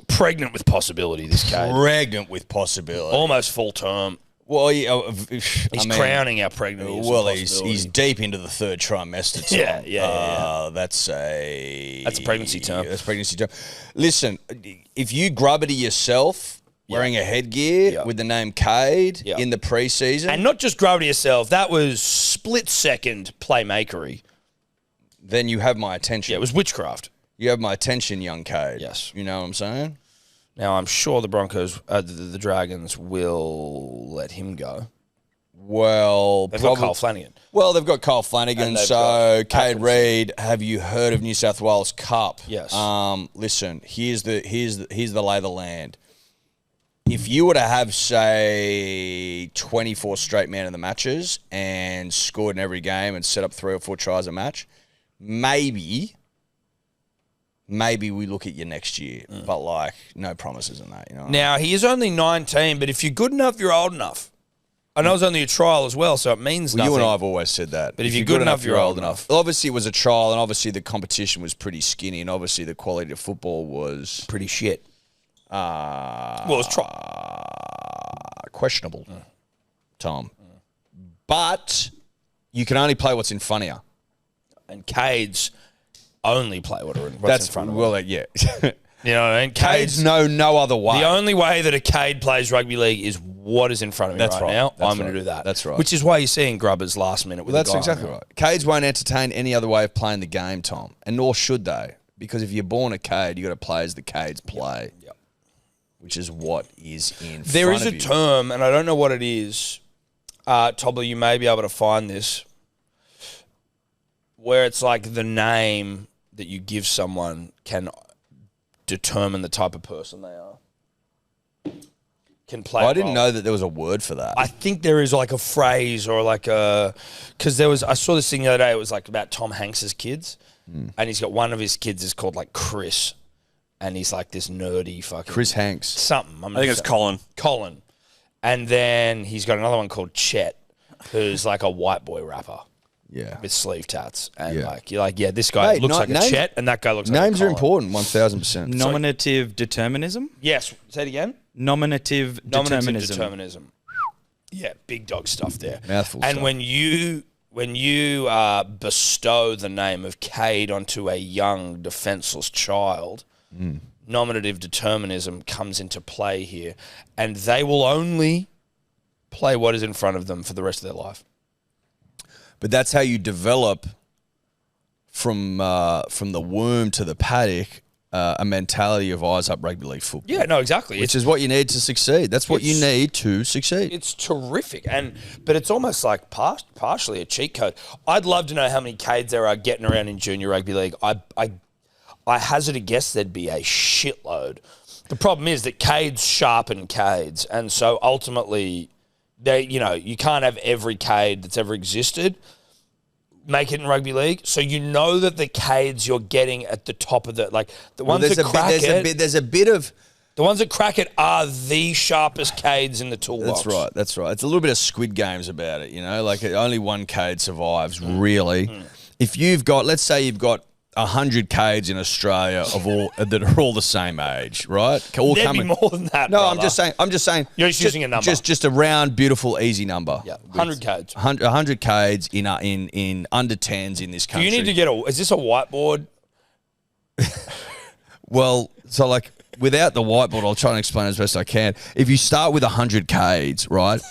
pregnant with possibility. This Kade, pregnant with possibility, almost full term. Well, he's crowning our pregnancy. Well, he's deep into the third trimester. Tom. Yeah. That's a pregnancy term. That's pregnancy term. Listen, if you grubbity yourself wearing a headgear with the name Kade in the preseason, and not just grubbity yourself, that was split second playmakery. Then you have my attention. Yeah, it was witchcraft. You have my attention, young Kade. Yes, you know what I'm saying. Now, I'm sure the Broncos, the Dragons, will let him go. Well, they've got Kyle Flanagan. Well, they've got Kyle Flanagan. So, Kade Reedy, have you heard of New South Wales Cup? Yes. Listen, here's the lay of the land. If you were to have, say, 24 straight man of the matches and scored in every game and set up 3 or 4 tries a match, maybe we look at you next year, but no promises in that. You know. Now he is only 19, but if you're good enough, you're old enough. I know it's only a trial as well, so it means nothing. You and I have always said that. But if you're good enough, you're old enough. Obviously, it was a trial, and obviously the competition was pretty skinny, and obviously the quality of football was pretty shit. Well, it was questionable, Tom. But you can only play what's in front of you. And Kades only play what's in front of them. Well, yeah. You know what I mean? Kades know no other way. The only way that a Kade plays rugby league is what is in front of me now. I'm going to do that. That's right. Which is why you're seeing grubbers last minute with that's exactly right. Kades won't entertain any other way of playing the game, Tom, and nor should they. Because if you're born a Kade, you got to play as the Kades play. Yep. Which is what is in there front of you. There is a term, and I don't know what it is. Tobler, you may be able to find this, where it's like the name that you give someone can determine the type of person they are. Can play. I didn't know that there was a word for that. I think there is like a phrase or like a, because I saw this thing the other day. It was like about Tom Hanks's kids, and he's got one of his kids is called like Chris, and he's like this nerdy fucking Chris Hanks something. I think it's Colin. Colin, and then he's got another one called Chet, who's like a white boy rapper. Yeah, with sleeve tats, and you're like, this guy looks like a Chet, and that guy looks like a names are Colin. important, 1000%. Nominative determinism. Yes, say it again. Nominative determinism. Yeah, big dog stuff there. Mouthful. And stuff. when you bestow the name of Kade onto a young defenseless child, nominative determinism comes into play here, and they will only play what is in front of them for the rest of their life. But that's how you develop from the womb to the paddock a mentality of eyes up rugby league football. Yeah, no, exactly. Which is what you need to succeed. That's what you need to succeed. It's terrific, but it's almost like partially a cheat code. I'd love to know how many Kades there are getting around in junior rugby league. I hazard a guess there'd be a shitload. The problem is that Kades sharpen Kades, and so ultimately, you can't have every Kade that's ever existed make it in rugby league. So you know that the Kades you're getting at the top of the ones that crack it. There's a bit of the ones that crack it are the sharpest Kades in the toolbox. That's right. It's a little bit of Squid Games about it, like only one Kade survives, really. If you've got, let's say you've got 100 Kades in Australia of all that are all the same age, right? There'd be more than that. No, brother. I'm just saying. You're just using a number. Just a round, beautiful, easy number. Yeah, 100 Kades. 100 Kades in under 10s in this country. Do you need to get is this a whiteboard? Well, so without the whiteboard, I'll try and explain as best I can. If you start with 100 Kades, right?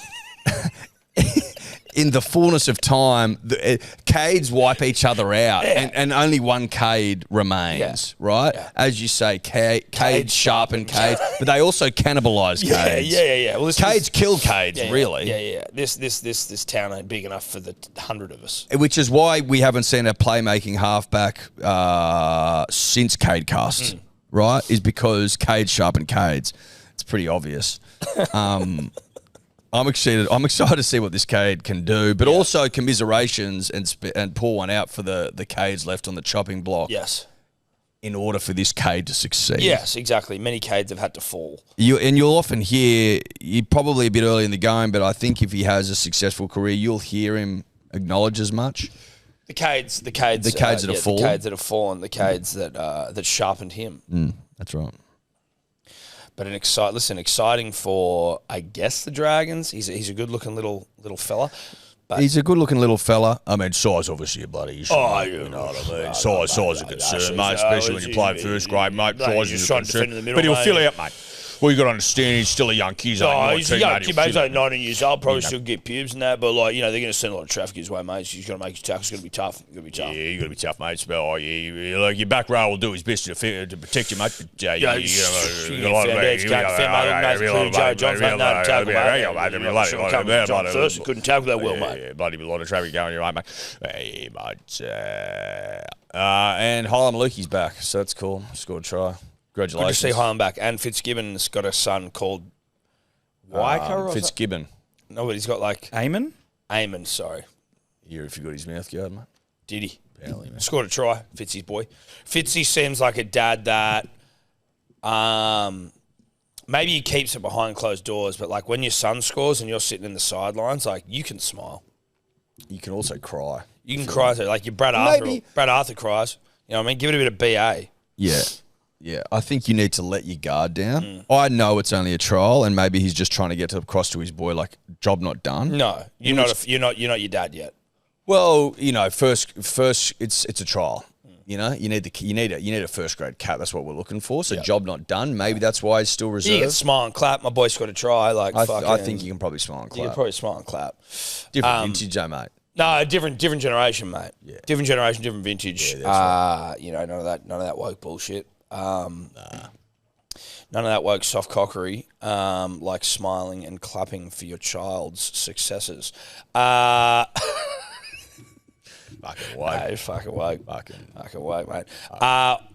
in the fullness of time, Kades wipe each other out, and only one Kade remains, right? Yeah. As you say, Kades sharpen Kades, but they also cannibalise Kades. Yeah. Well, Kades kill Kades, really. Yeah. This town ain't big enough for the 100 of us. Which is why we haven't seen a playmaking halfback since Kade cast, right? Is because Kades sharpen Kades. It's pretty obvious. I'm excited to see what this Kade can do, but also commiserations and pour one out for the Kades left on the chopping block. Yes. In order for this Kade to succeed. Yes, exactly. Many Kades have had to fall. You'll often hear, you're probably a bit early in the game, but I think if he has a successful career, you'll hear him acknowledge as much. The Kades that have fallen. The Kades that have fallen. The Kades that sharpened him. That's right. But exciting for, I guess, the Dragons. He's a good-looking little fella. But he's a good-looking little fella. I mean, size obviously a bloody issue. You know what I mean? Size is a concern, mate, especially when you play first grade, mate. Size is a concern. But he'll fill out, mate. Well, you got to understand, he's still a young kid. He's a young kid, mate. He's like 19 years old. Probably still get pubes and that. But, they're going to send a lot of traffic his way, mate. So he's got to make his tackles. It's going to be tough. Yeah, you got to be tough, mate. Your back row will do his best to protect you, mate. But, you got a lot of couldn't tackle that well, mate. Yeah, bloody a lot of traffic going your way, mate. Hey, mate. And Hylam Maluki's back, so that's cool. Scored a try. Congratulations. Good to see Hylam back. And Fitzgibbon's got a son called Waika Fitzgibbon. No, but he's got Eamon? Eamon, sorry. You forgot his mouth guard, mate. Did he? Apparently, man. Scored a try, Fitzy's boy. Fitzy seems like a dad that maybe he keeps it behind closed doors, but when your son scores and you're sitting in the sidelines, you can smile. You can also cry. You can cry too. Your Brad Arthur cries. You know what I mean? Give it a bit of BA. Yeah. Yeah, I think you need to let your guard down. I know it's only a trial, and maybe he's just trying to get across to his boy, job not done. No, you're not your dad yet. Well, first it's a trial. You need a first grade cat. That's what we're looking for. So job not done. Maybe that's why he's still reserved. You can smile and clap. My boy's got to try. I think you can probably smile and clap. You can probably smile and clap. Different vintage, mate. No, different generation, mate. Yeah. Different generation, different vintage. Yeah, that's right. None of that woke bullshit. None of that woke soft cockery, like smiling and clapping for your child's successes. Fucking woke. No, fucking woke. Fucking woke, mate.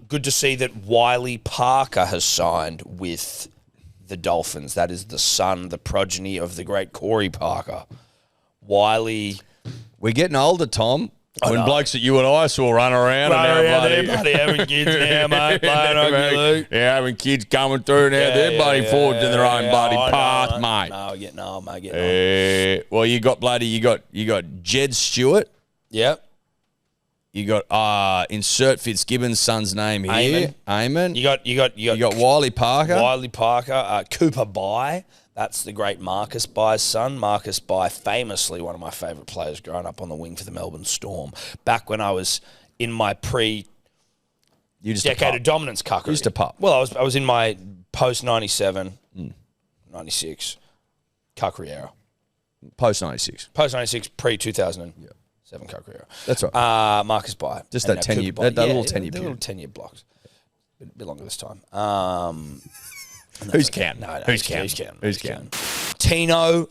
Good to see that Wiley Parker has signed with the Dolphins. That is the son, the progeny of the great Corey Parker. Wiley. We're getting older, Tom. When blokes that you and I saw run around they're bloody having kids now, mate. Having kids coming through now. They're bloody forged in their own bloody path, mate. No, we're getting old, mate. Getting old. Well, you got Jed Stewart. Yep. You got insert Fitzgibbon's son's name here. Eamon. You got Wiley Parker. Wiley Parker. Cooper Bye. That's the great Marcus Bye's son. Marcus Bye, famously one of my favourite players growing up on the wing for the Melbourne Storm. Back when I was in my decade of dominance cuckery. Just a pup. Well, I was in my post-97, 96 cuckery era. Post-96. Post-96, pre-2007 cuckery era. That's right. Marcus Bye. Just that 10-year, that little 10-year period. Little 10-year blocks. A bit longer this time. Who's counting? No, Who's counting? Tino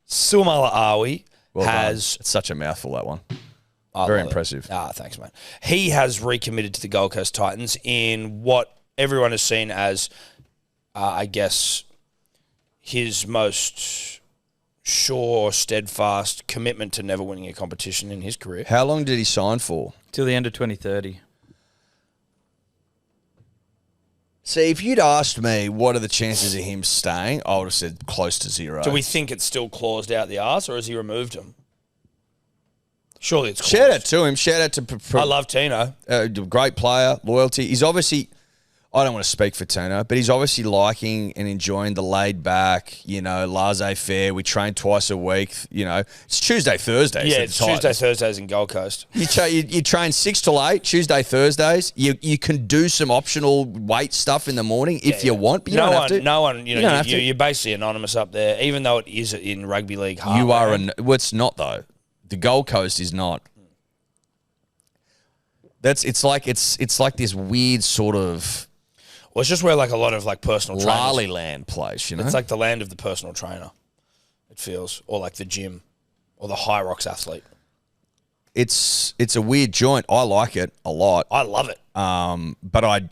Sumalaawi has... It's such a mouthful, that one. Very impressive. Thanks, mate. He has recommitted to the Gold Coast Titans in what everyone has seen as, I guess, his most sure, steadfast commitment to never winning a competition in his career. How long did he sign for? Till the end of 2030. See, if you'd asked me what are the chances of him staying, I would have said close to zero. Do we think it's still claused out the arse, or has he removed them? Surely it's claused. Shout out to him. Shout out to... I love Tino. Great player, loyalty. He's obviously... I don't want to speak for Tino, but he's obviously liking and enjoying the laid back, laissez-faire. We train twice a week. It's Tuesday, Thursdays. Yeah, it's Tuesday, Thursdays in Gold Coast. You train 6 till 8, Tuesday, Thursdays. You can do some optional weight stuff in the morning if you want, but you don't have to. No one, you're basically anonymous up there, even though it is in rugby league. You are it's not though. The Gold Coast is not. It's like this weird sort of. Well, it's just where like a lot of like personal trainers. Lally land place, It's like the land of the personal trainer. It feels, or like the gym, or the high rocks athlete. It's a weird joint. I like it a lot. I love it. But I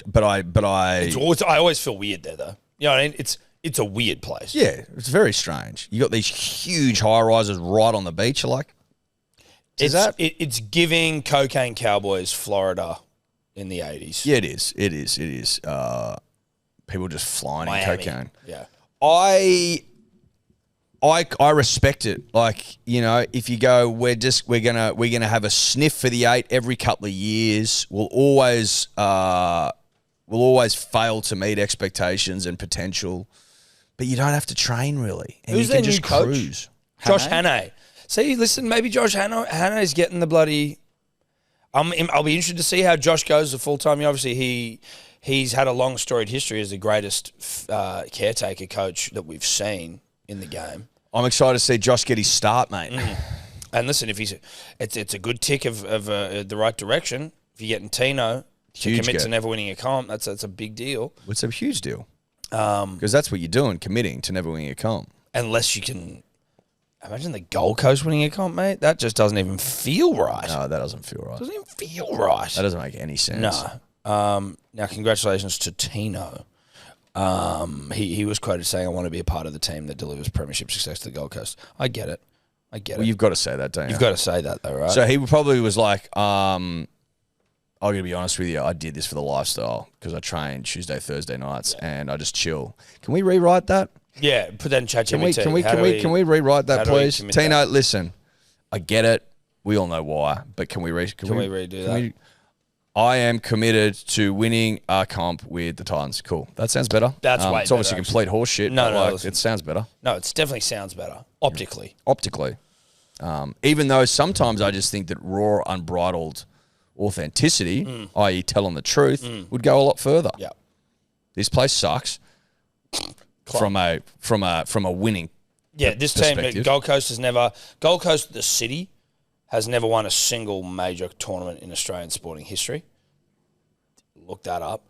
always feel weird there though. You know what I mean? It's a weird place. Yeah, it's very strange. You got these huge high rises right on the beach. You're like, it's giving Cocaine Cowboys Florida in the 80s. Yeah, it is. People just flying Miami. in cocaine. Yeah. I respect it. Like, if you go, we're gonna have a sniff for the 8 every couple of years. We'll always fail to meet expectations and potential. But you don't have to train really. And Who's you can their just new coach? cruise. Josh Hannay. See, listen, maybe Josh Hannay's getting the bloody. I'll be interested to see how Josh goes the full time. Obviously, he's had a long storied history as the greatest caretaker coach that we've seen in the game. I'm excited to see Josh get his start, mate. And listen, if it's a good tick of the right direction. If you're getting Tino to commit to never winning a comp, that's a big deal. It's a huge deal because that's what you're doing, committing to never winning a comp. Unless you can. Imagine the Gold Coast winning a comp, mate. That just doesn't even feel right. No, that doesn't feel right. Doesn't even feel right. That doesn't make any sense. No. Now, congratulations to Tino. He was quoted saying, "I want to be a part of the team that delivers premiership success to the Gold Coast." I get it. Well, you've got to say that, don't you? You've got to say that, though, right? So he probably was like, I'm going to be honest with you. I did this for the lifestyle because I train Tuesday, Thursday nights, and I just chill. Can we rewrite that? Yeah, put that in ChatGPT. Can we rewrite that, please? Tino, that? Listen, I get it. We all know why, but can we redo that? I am committed to winning a comp with the Titans. Cool. That sounds better. That's way It's obviously better, complete horseshit. No, it sounds better. No, it definitely sounds better optically. Even though sometimes I just think that raw, unbridled authenticity, i.e., telling the truth, would go a lot further. Yeah. This place sucks. From a winning this team, Gold Coast the city has never won a single major tournament in Australian sporting history. Look that up.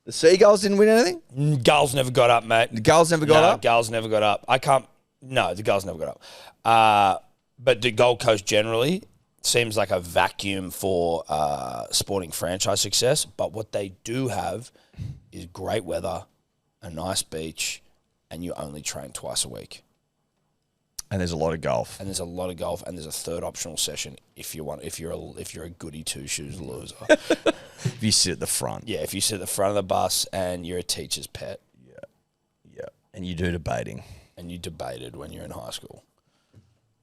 The Seagulls didn't win anything? Gulls never got up, mate. The Gulls never got up? Gulls never got up. The Gulls never got up. But the Gold Coast generally seems like a vacuum for sporting franchise success. But what they do have is great weather, a nice beach, and you only train twice a week. And there's a lot of golf. And there's a third optional session if you're a goody two shoes loser. If you sit at the front. Yeah, if you sit at the front of the bus and you're a teacher's pet. Yeah. And you do debating. And you debated when you're in high school,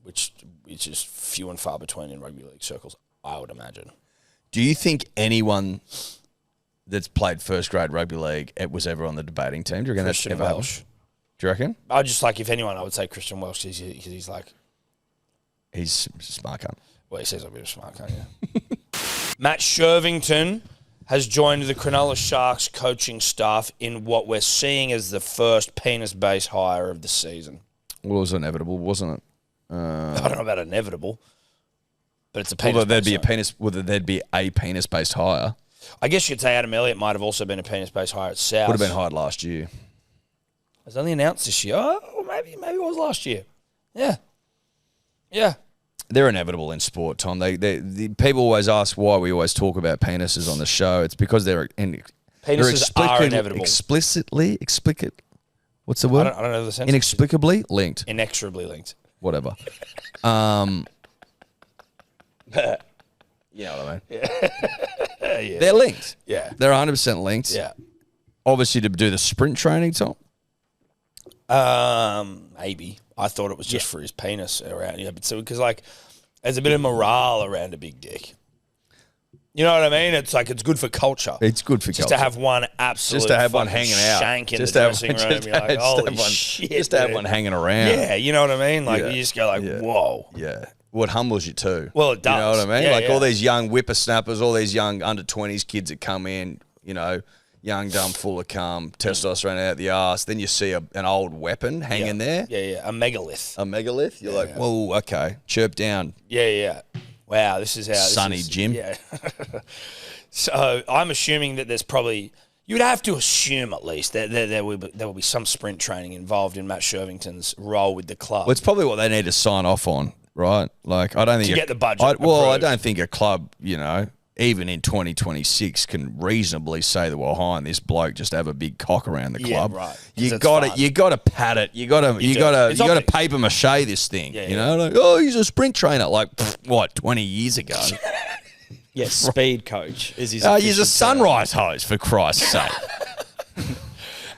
which is just few and far between in rugby league circles, I would imagine. Do you think anyone that's played first grade rugby league was ever on the debating team? Do you reckon that's ever happened? Do you reckon? I just if anyone, I would say Christian Welsh because he's like... He's a smart cunt. Well, he says I'm a bit of a smart cunt, yeah. Matt Shirvington has joined the Cronulla Sharks coaching staff in what we're seeing as the first penis-based hire of the season. Well, it was inevitable, wasn't it? I don't know about inevitable, but it's a penis. Whether there'd be a penis-based hire. I guess you could say Adam Elliott might have also been a penis-based hire at South. Would have been hired last year. It was only announced this year. Oh, maybe it was last year. Yeah. They're inevitable in sport, Tom. The people always ask why we always talk about penises on the show. It's because penises are inevitable. What's the word? I don't know the sentence. Inexplicably linked. Inexorably linked. Whatever. You know what I mean? Yeah. They're linked. Yeah. They're 100% linked. Yeah. Obviously, to do the sprint training, Tom. Maybe. I thought it was just for his penis around. Yeah, but so because there's a bit of morale around a big dick. You know what I mean? It's like it's good for culture. It's good for just culture. to have one absolute just to have one fucking hanging out. shank in Just the to have dressing one- room. just You're like, to have holy one- shit, Just to have dude. one hanging around. Yeah, you know what I mean? Like, Yeah. you just go like, Yeah. whoa. Yeah. Well, it humbles you too. Well, it does. You know what I mean? Yeah, like yeah. all these young whippersnappers, all these young under-20s kids that come in, you know, young, dumb, full of cum, testosterone out the arse. Then you see an old weapon hanging there. Yeah. A megalith. A megalith. You're like, whoa, okay. Chirp down. Yeah. Wow, this is how... Sunny Jim. Yeah. So I'm assuming that there's probably... You'd have to assume at least that there will be some sprint training involved in Matt Shirvington's role with the club. Well, it's probably what they need to sign off on, right? Like, I don't think... To get the budget I approved. don't think a club, you know, even in 2026 can reasonably say that, well, hi, this bloke just have a big cock around the club. Yeah, right. 'Cause You that's got fun. to pat it. You got to It's optics. paper mache this thing. Yeah, you know, like, oh, he's a sprint trainer. Like, what, 20 years ago? Yeah, speed coach is his. He's a official term. sunrise host, for Christ's sake.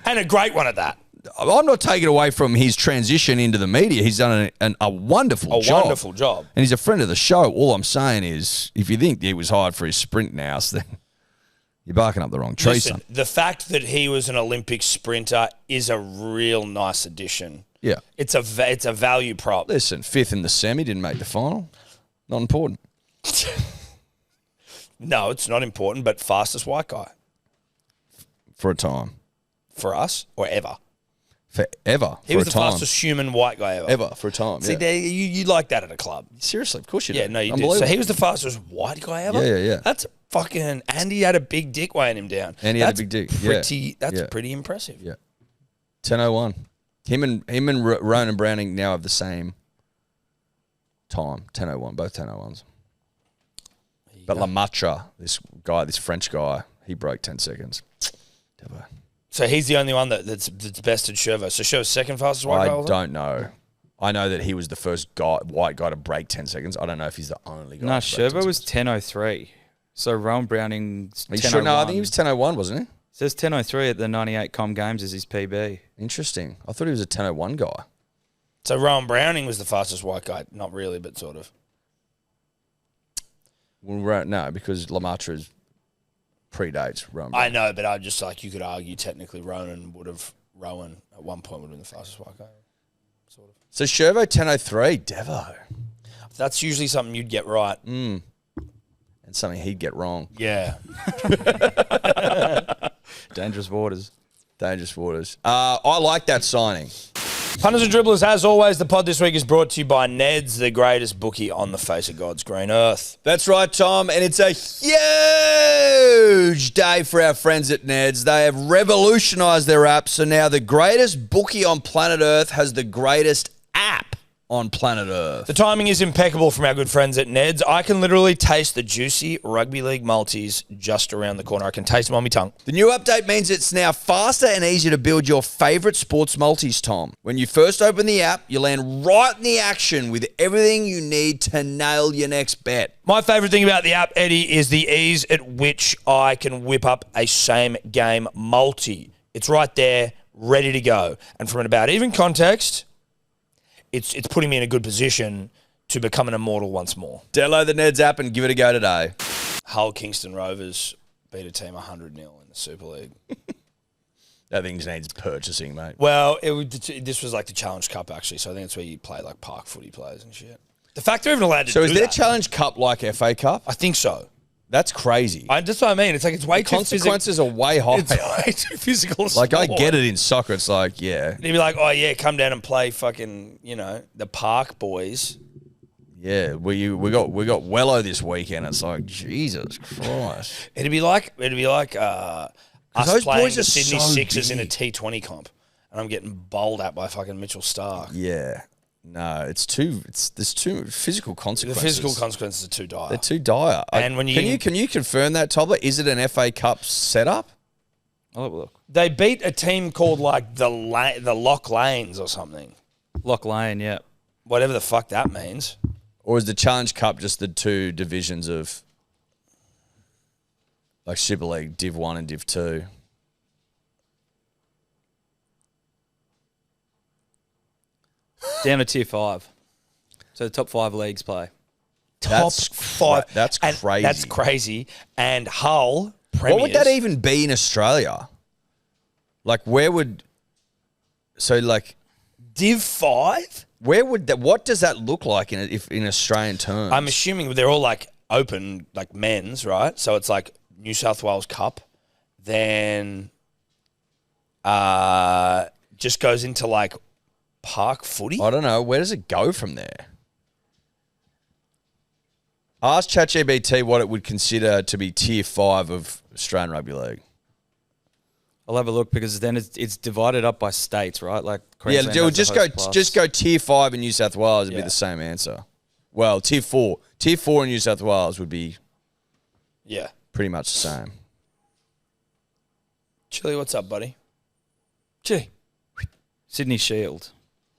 And a great one at that. I'm not taking away from his transition into the media. He's done a wonderful job. Wonderful job. And he's a friend of the show. All I'm saying is, if you think he was hired for his sprint now, then you're barking up the wrong tree, Listen, son. the fact that he was an Olympic sprinter is a real nice addition. Yeah. It's a value prop. Listen, fifth in the semi, didn't make the final. Not important. No, it's not important, but fastest white guy For a time. for us or ever. Forever. He for was a the time. fastest human white guy ever. Ever. For a time. See, Yeah. there, you like that at a club. Seriously, of course you do. Yeah, no, you do. Unbelievable. So he was the fastest white guy ever? Yeah. That's fucking... And he had a big dick weighing him down. And he had a big dick, yeah. That's Yeah. pretty impressive. Yeah. 10:01. Him and Ronan Browning now have the same time. 10:01. Both 10:01s. But Lemaitre, this French guy, he broke 10 seconds. Devo. So he's the only one that's bested Shervo. So Shervo's second fastest white guy? I don't know. I know that he was the first white guy to break 10 seconds. I don't know if he's the only guy. No, to break 10 Shervo was seconds. 10:03. So Rowan Browning's Are you 10:01. sure? No, I think he was 10:01, wasn't he? Says 10:03 at the 98 Com Games as his PB. Interesting. I thought he was a 10:01 guy. So Rowan Browning was the fastest white guy. Not really, but sort of. Well, no, because Lemaitre predates Rowan. I know, but I just like you could argue technically Rowan at one point would have been the fastest white guy. Sort of. So Shervo 10:03, Devo. That's usually something you'd get right. And something he'd get wrong. Yeah. Dangerous waters. Dangerous waters. I like that signing. Punters and dribblers, as always, the pod this week is brought to you by Ned's, the greatest bookie on the face of God's green earth. That's right, Tom, and it's a huge day for our friends at Ned's. They have revolutionised their app, so now the greatest bookie on planet Earth has the greatest app on planet Earth. The timing is impeccable from our good friends at Ned's. I can literally taste the juicy rugby league multis just around the corner. I can taste them on my tongue. The new update means it's now faster and easier to build your favourite sports multis, Tom. When you first open the app, you land right in the action with everything you need to nail your next bet. My favourite thing about the app, Eddie, is the ease at which I can whip up a same-game multi. It's right there, ready to go. And from an about even context, it's putting me in a good position to become an immortal once more. Download the Ned's app and give it a go today. Hull Kingston Rovers beat a team 100-0 in the Super League. That thing needs purchasing, mate. Well, this was like the Challenge Cup, actually, so I think it's where you play like park footy players and shit. The fact they're even allowed to So do is their that, Challenge Cup like FA Cup? I think so. That's crazy. That's what I mean. It's like it's way too physical. Consequences are way higher. It's way too physical. Like, I sport. get it in soccer. It's like, yeah. They'd be like, oh, yeah, come down and play fucking, the park boys. Yeah, we got Wello this weekend. It's like, Jesus Christ. It'd be like us those playing boys the are Sydney so Sixers in a big. T20 comp, and I'm getting bowled at by fucking Mitchell Stark. Yeah. No, there's too physical The consequences. physical consequences are too dire. They're too dire. And when can you confirm that, Tobler? Is it an FA Cup setup? I'll have a look. They beat a team called like the Lock Lanes or something. Lock Lane, yeah. Whatever the fuck that means. Or is the Challenge Cup just the two divisions of like Super League, Div 1 and Div 2? Down to Tier 5. So the top 5 leagues play. Top 5. That's crazy. That's crazy. And Hull premiers. What would that even be in Australia? Like, where would... So, like... Div 5? Where would that... What does that look like in Australian terms? I'm assuming they're all, like, open, like, men's, right? So it's, like, New South Wales Cup. Then... just goes into, like, park footy? I don't know. Where does it go from there? Ask ChatGPT what it would consider to be tier 5 of Australian Rugby League. I'll have a look because then it's divided up by states, right? Like Queensland Yeah, has the host plus. just go tier 5 in New South Wales would be the same answer. Well, tier 4. Tier 4 in New South Wales would be pretty much the same. Chili, what's up, buddy? Chili. Sydney Shield.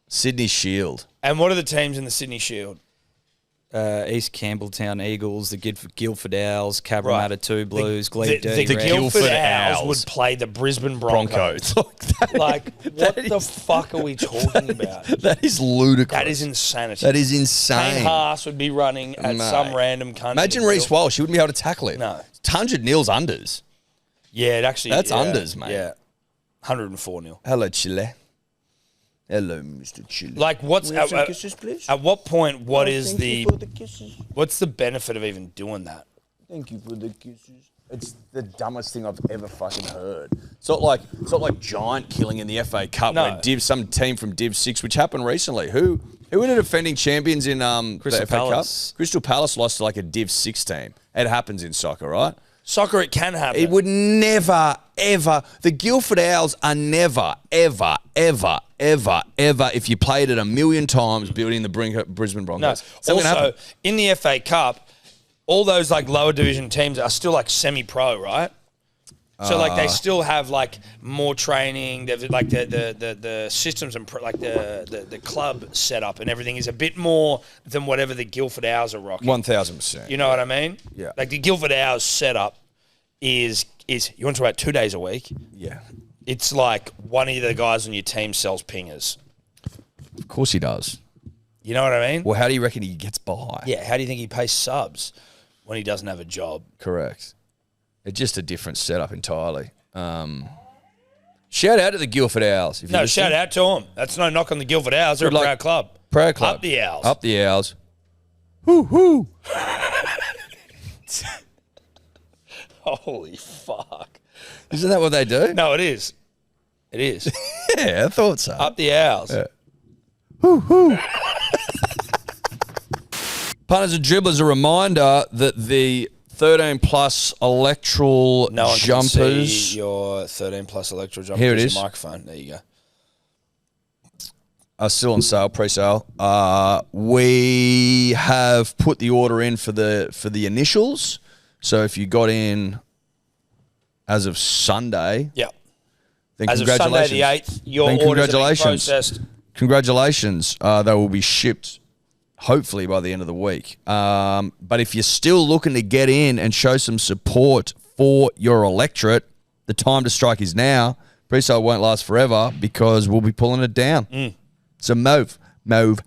Sydney Shield. And what are the teams in the Sydney Shield? East Campbelltown Eagles, the Guildford Owls, Cabramatta 2 Blues, Glebe The Dirty Reds. Guildford Owls Owls would play the Brisbane Broncos. Like, what the fuck are we talking about? That is ludicrous. That is insanity. That is insane. Payne Haas would be running at some random country. Imagine Reece Walsh. She wouldn't be able to tackle him. No. It's 100 nils unders. Yeah, it actually... That's unders, mate. Yeah. 104 nil. Hello, Chile. Hello, Mr. Chile. Like, what's... Can we have some kisses, please? At what point, what's the kisses? the benefit of even doing that? Thank you for the kisses. It's the dumbest thing I've ever fucking heard. It's not like giant killing in the FA Cup where some team from Div 6, which happened recently. Who were the defending champions in the FA Palace. Cup? Crystal Palace lost to like a Div 6 team. It happens in soccer, right? Soccer, it can happen. It would never, ever. The Guildford Owls are never, ever, ever, ever, ever, if you played it 1,000,000 times, building the Brisbane Broncos. No. Also, in the FA Cup, all those like lower division teams are still like semi-pro, right? So like they still have like more training. They've like the systems and like the club setup and everything is a bit more than whatever the Guildford Owls are rocking. 1,000%. You know what I mean? Yeah. Like the Guildford Owls setup is you want to about 2 days a week. Yeah. It's like one of the guys on your team sells pingers. Of course he does. You know what I mean? Well, how do you reckon he gets by? Yeah. How do you think he pays subs when he doesn't have a job? Correct. It's just a different setup entirely. Shout out to the Guildford Owls. No, shout out to them. That's no knock on the Guildford Owls. They're a proud club. Proud club. Up the Owls. Up the Owls. Whoo, whoo. Holy fuck. Isn't that what they do? No, it is. It is. Yeah, I thought so. Up the Owls. Yeah. Whoo, whoo. Punters and dribblers, a reminder that the 13-plus electoral No one jumpers. can see your 13-plus electoral jumpers. Here it is. Your microphone. There you go. Are still on sale, pre-sale. We have put the order in for the initials. So if you got in as of Sunday, then as of congratulations. Sunday the 8th, your orders have been processed. Congratulations. They will be shipped hopefully by the end of the week. But if you're still looking to get in and show some support for your electorate, the time to strike is now. Pre-sale won't last forever because we'll be pulling it down. So move. Is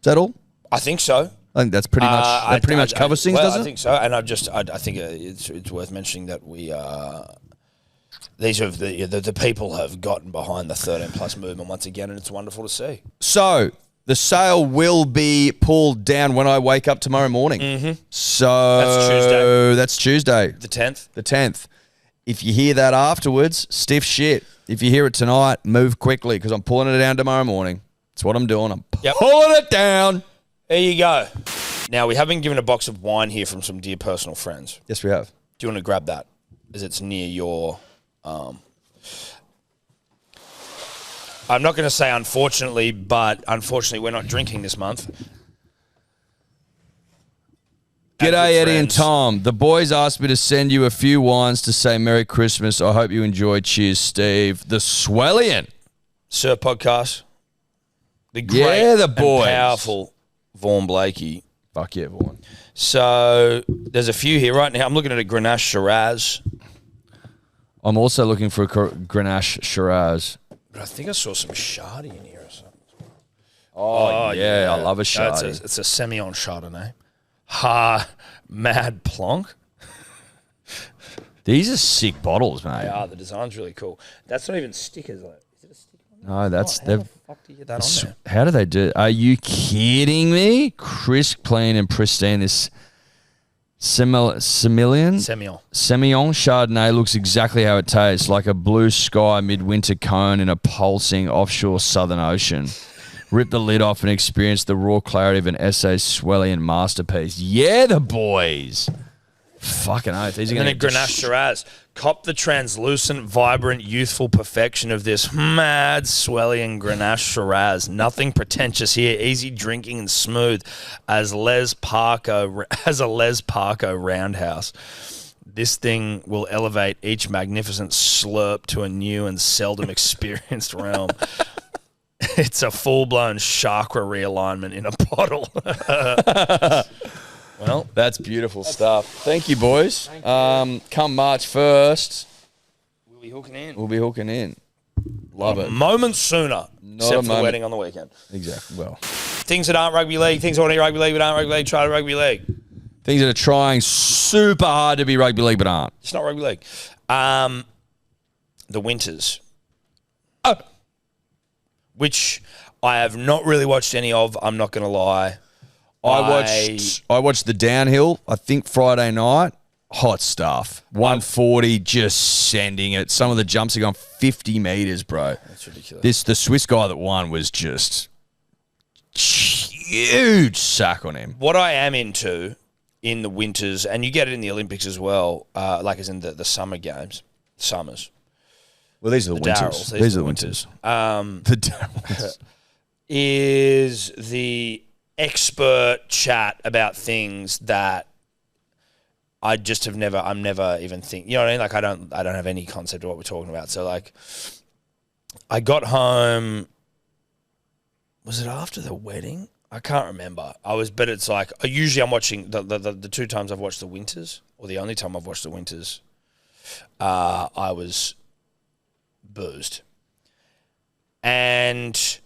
that all? I think so. I think that's pretty much covers things, doesn't it? I think so. And I think it's worth mentioning that we these are the people have gotten behind the 13-plus movement once again, and it's wonderful to see. So the sale will be pulled down when I wake up tomorrow morning. Mm-hmm. So that's Tuesday. The 10th? The 10th. If you hear that afterwards, stiff shit. If you hear it tonight, move quickly because I'm pulling it down tomorrow morning. That's what I'm doing. I'm pulling it down. There you go. Now, we have been given a box of wine here from some dear personal friends. Yes, we have. Do you want to grab that as it's near your... I'm not going to say unfortunately, but unfortunately we're not drinking this month. G'day, Eddie and Tom. The boys asked me to send you a few wines to say Merry Christmas. I hope you enjoy. Cheers, Steve. The Swellian. Sir Podcast. The great the boys. and powerful Vaughan Blakey. Fuck yeah, Vaughan. So there's a few here right now. I'm looking at a Grenache Shiraz. I'm also looking for a Grenache Shiraz. But I think I saw some Shardy in here or something. Oh, yeah. I love a Chardonnay. It's a Semillon Chardonnay. Ha, Mad Plonk. These are sick bottles, mate. They are. The design's really cool. That's not even stickers. Like, is it a sticker? No, that's... How the fuck do you get that on there? How do they do it? Are you kidding me? Crisp, clean, and pristine. This Semillon Chardonnay looks exactly how it tastes, like a blue sky midwinter cone in a pulsing offshore Southern Ocean. Rip the lid off and experience the raw clarity of an SA Swellian masterpiece. Yeah, the boys. Fucking oath. These are And going then a Grenache Shiraz. Cop the translucent, vibrant, youthful perfection of this mad Swellian Grenache Shiraz. Nothing pretentious here. Easy drinking and smooth as a Les Parker roundhouse. This thing will elevate each magnificent slurp to a new and seldom experienced realm. It's a full-blown chakra realignment in a bottle. Well, that's beautiful stuff. Thank you, boys. Come March 1st, we'll be hooking in. Love it. Moments sooner, except for the wedding on the weekend. Exactly. Well, things that aren't rugby league, things that want to be rugby league but aren't rugby league, try to rugby league. Things that are trying super hard to be rugby league but aren't. It's not rugby league. The Winters. Which I have not really watched any of, I'm not going to lie. I watched the downhill, I think Friday night. Hot stuff. 140, just sending it. Some of the jumps are going 50 metres, bro. That's ridiculous. The Swiss guy that won was just huge sack on him. What I am into in the Winters, and you get it in the Olympics as well, like as in the summer games, summers. Well, these are the winters. These are the winters. The Darryls. Is the expert chat about things that I just have never, I'm never even think, you know what I mean? Like I don't have any concept of what we're talking about. So like I got home, was it after the wedding? I can't remember. But it's like, usually I'm watching the two times I've watched the Winters, or the only time I've watched the Winters, I was boozed. And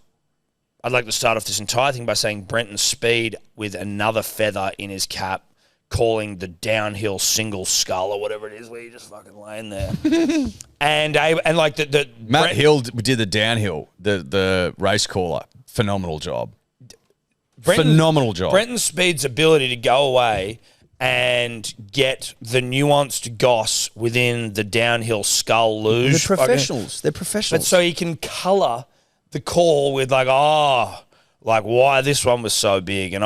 I'd like to start off this entire thing by saying Brenton Speed with another feather in his cap, calling the downhill single skull or whatever it is, where you're just fucking laying there. and like the Matt Hill did the downhill, the race caller. Phenomenal job. Phenomenal job. Brenton Speed's ability to go away and get the nuanced goss within the downhill skull luge. They're professionals. They're professionals. But so he can colour the call with like why this one was so big, and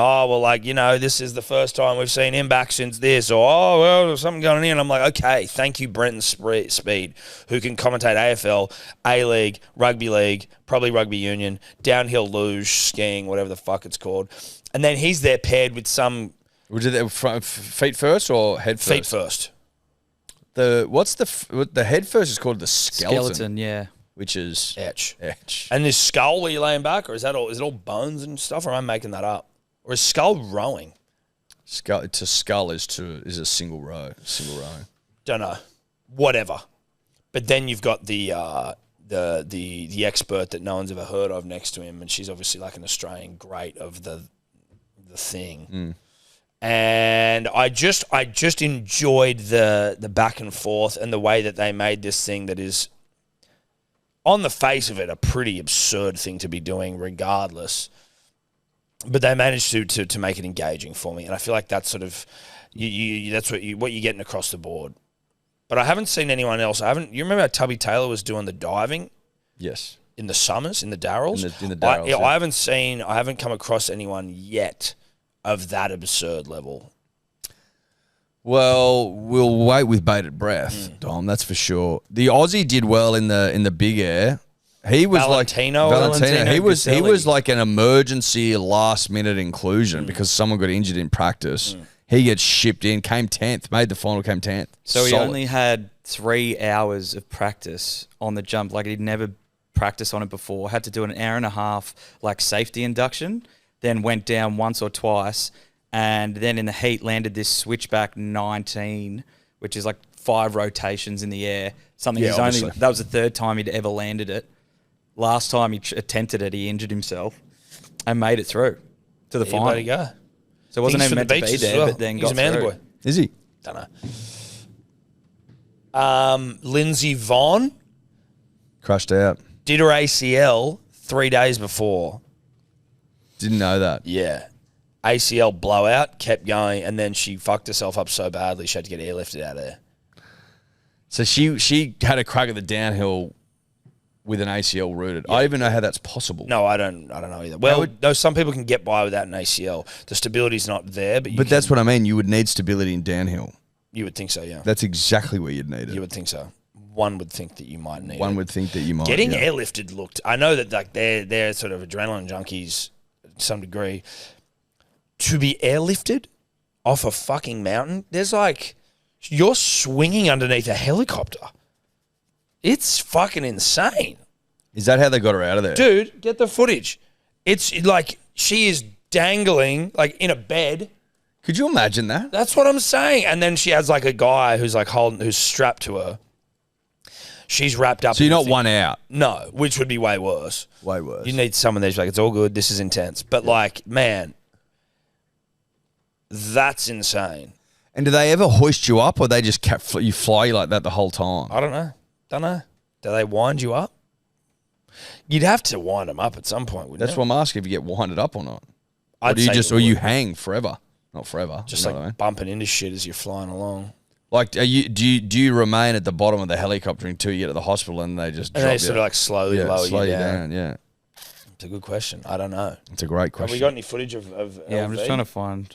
this is the first time we've seen him back since this, or there's something going on here. And I'm like, okay, thank you, Brenton Speed, who can commentate AFL, A-League, Rugby League, probably Rugby Union, downhill luge, skiing, whatever the fuck it's called. And then he's there paired with some... Was it feet first or head first? Feet first. The head first is called the skeleton. Yeah. Which is etch. And this skull where you're laying back, or is it all bones and stuff, or am I making that up? Or is skull rowing? Skull is a single row. Don't know. Whatever. But then you've got the expert that no one's ever heard of next to him, and she's obviously like an Australian great of the thing. Mm. And I just enjoyed the back and forth and the way that they made this thing that is, on the face of it, a pretty absurd thing to be doing regardless. But they managed to make it engaging for me. And I feel like that's sort of, that's what you're getting across the board. But I haven't seen anyone else. You remember how Tubby Taylor was doing the diving? Yes. In the summers, in the Darryls? In the Darryls, yeah. I haven't come across anyone yet of that absurd level. Well, we'll wait with bated breath, Dom. That's for sure. The Aussie did well in the big air. He was Valentino. He was like an emergency last minute inclusion because someone got injured in practice. He gets shipped in, came 10th, made the final, came 10th. So he only had 3 hours of practice on the jump. Like he'd never practiced on it before. Had to do an hour and a half like safety induction, then went down once or twice. And then in the heat landed this switchback 19, which is like 5 rotations in the air. That was the 3rd time he'd ever landed it. Last time he attempted it, he injured himself. and made it through to the final. There you go. So it wasn't Things even for the meant to be beaches there, as well. but then He's got a manly through. boy. Is he? Don't know. Lindsay Vonn Crushed out. did her ACL 3 days before. Didn't know that. Yeah. ACL blowout, kept going, and then she fucked herself up so badly she had to get airlifted out of there. So she had a crack at the downhill with an ACL rooted. I don't even know how that's possible. No, I don't know either. Well, no, some people can get by without an ACL. The stability's not there, but that's what I mean. You would need stability in downhill. You would think so, yeah. That's exactly where you'd need it. You would think so. One would think that you might need it. One would think that you might. Getting airlifted looked... I know that like they're sort of adrenaline junkies to some degree. To be airlifted off a fucking mountain, there's like... You're swinging underneath a helicopter. It's fucking insane. Is that how they got her out of there? Dude, get the footage. It's like she is dangling like in a bed. Could you imagine that? That's what I'm saying. And then she has like a guy who's like who's strapped to her. She's wrapped up. So you're not one out? No, which would be way worse. Way worse. You need someone that's like, it's all good. This is intense. But like, man, that's insane. And do they ever hoist you up, or they just you fly like that the whole time? I don't know. Do they wind you up? You'd have to wind them up at some point, wouldn't you? That's what I'm asking, if you get winded up or not. I'd Or do you say or you hang forever? Not forever. just you like know what I mean? bumping into shit as you're flying along. Like, do you remain at the bottom of the helicopter until you get to the hospital and they just And drop they sort you? of like slowly lower slow you down. Yeah, It's a good question. I don't know. it's a great Have question. we got any footage of Yeah, I'm LV? just trying to find...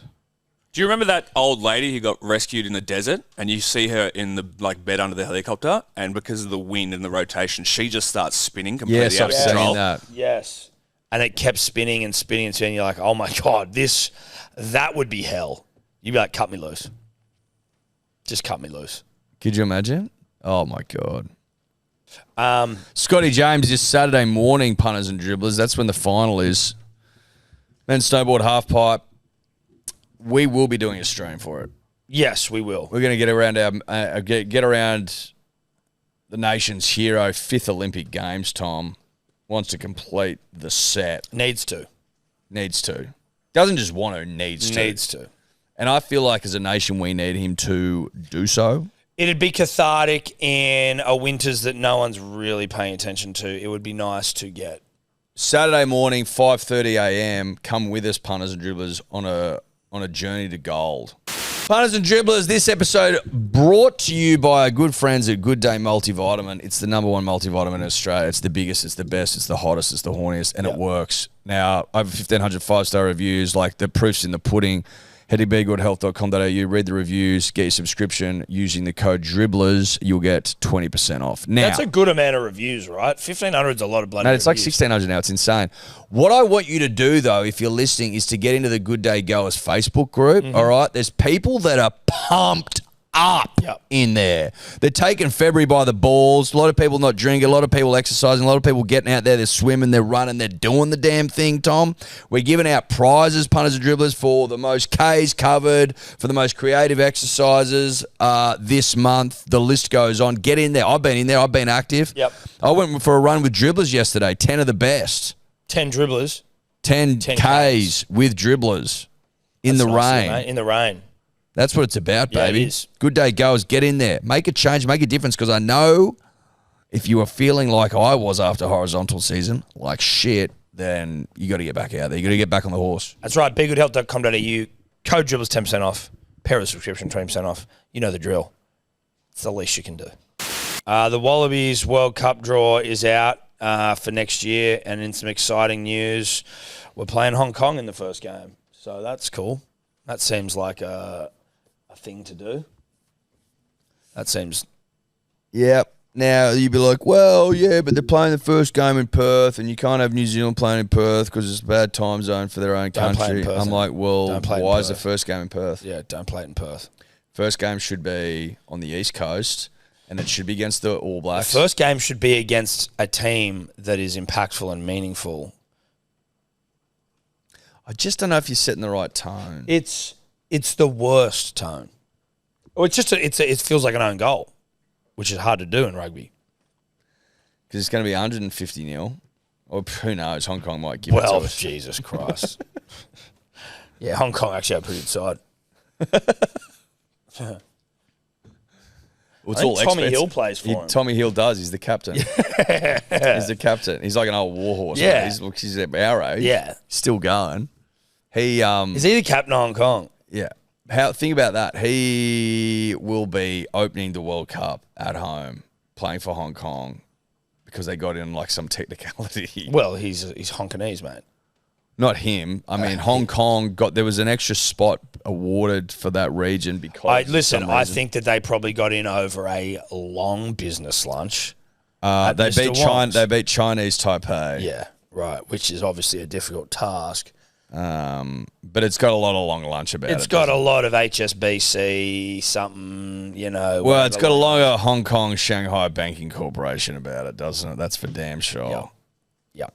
Do you remember that old lady who got rescued in the desert, and you see her in the like bed under the helicopter, and because of the wind and the rotation, she just starts spinning completely Yes, out I've of seen control. that. Yes. And it kept spinning and spinning and spinning. You're like, oh my God, that would be hell. You'd be like, cut me loose. Just cut me loose. Could you imagine? Oh my God. Scotty James this Saturday morning, punters and dribblers. That's when the final is. Men's snowboard half pipe. We will be doing a stream for it. Yes, we will. We're going to get around get around the nation's hero, 5th Olympic Games. Tom wants to complete the set. Needs to. Doesn't just want to. Needs to. And I feel like as a nation, we need him to do so. It'd be cathartic in a winters that no one's really paying attention to. It would be nice to get. Saturday morning, 5:30 a.m. Come with us, punters and dribblers, on a journey to gold. Punters and dribblers, this episode brought to you by our good friends at Good Day Multivitamin. It's the number one multivitamin in Australia. It's the biggest, it's the best, it's the hottest, it's the horniest, and it works. Now, over 1,500 5-star reviews, like the proof's in the pudding. Head to begoodhealth.com.au, read the reviews, get your subscription. Using the code DRIBBLERS, you'll get 20% off. Now, That's a good amount of reviews, right? 1,500 is a lot of bloody it's like reviews. 1,600 now. It's insane. What I want you to do, though, if you're listening, is to get into the Good Day Goers Facebook group, all right? There's people that are pumped up in there. They're taking February by the balls. A lot of people not drinking. A lot of people exercising. A lot of people getting out there. They're swimming. They're running. They're doing the damn thing, Tom. We're giving out prizes, punters and dribblers, for the most Ks covered, for the most creative exercises this month. The list goes on. Get in there. I've been in there. I've been active. Yep. I went for a run with dribblers yesterday. 10 of the best. 10 dribblers. 10 Ks with dribblers in the That's nice, rain. mate. In the rain. That's what it's about, Yeah, it baby. is. Good Day Goers, get in there. Make a change, make a difference, because I know if you are feeling like I was after horizontal season, like shit, then you got to get back out there. You got to get back on the horse. That's right. begoodhealth.com.au. Code dribblers 10% off. Pair of subscription 20% off. You know the drill. It's the least you can do. The Wallabies World Cup draw is out for next year, and in some exciting news, we're playing Hong Kong in the first game. So that's cool. That seems like a thing to do. That seems... Yep. Now, you'd be like, well, yeah, but they're playing the first game in Perth, and you can't have New Zealand playing in Perth because it's a bad time zone for their own Don't play in country. Perth, I'm then. like, well, Don't play in why is the Perth. first game in Perth? Yeah, don't play it in Perth. First game should be on the East Coast, and it should be against the All Blacks. The first game should be against a team that is impactful and meaningful. I just don't know if you're setting the right tone. It's the worst tone. Well, it feels like an own goal, which is hard to do in rugby. Because it's going to be 150-0, Or who knows? Hong Kong might give it to Well, us. Jesus Christ. Yeah, Hong Kong actually have a pretty good side. Well, I think Tommy Hill plays for him. Tommy Hill does. He's the captain. He's the captain. He's like an old warhorse. Yeah. Right? He's at our age. Yeah. Still going. He Is he the captain of Hong Kong? Yeah. Think about that. He will be opening the World Cup at home, playing for Hong Kong because they got in like some technicality. Well, he's Hongkonese, mate. Not him. I mean, Hong Kong there was an extra spot awarded for that region because. I think that they probably got in over a long business lunch. They beat China. They beat Chinese Taipei. Yeah, right. Which is obviously a difficult task. But it's got a lot of long lunch about it. It's got a lot of HSBC something, Well, it's got a lot of Hong Kong Shanghai Banking Corporation about it, doesn't it? That's for damn sure. Yeah.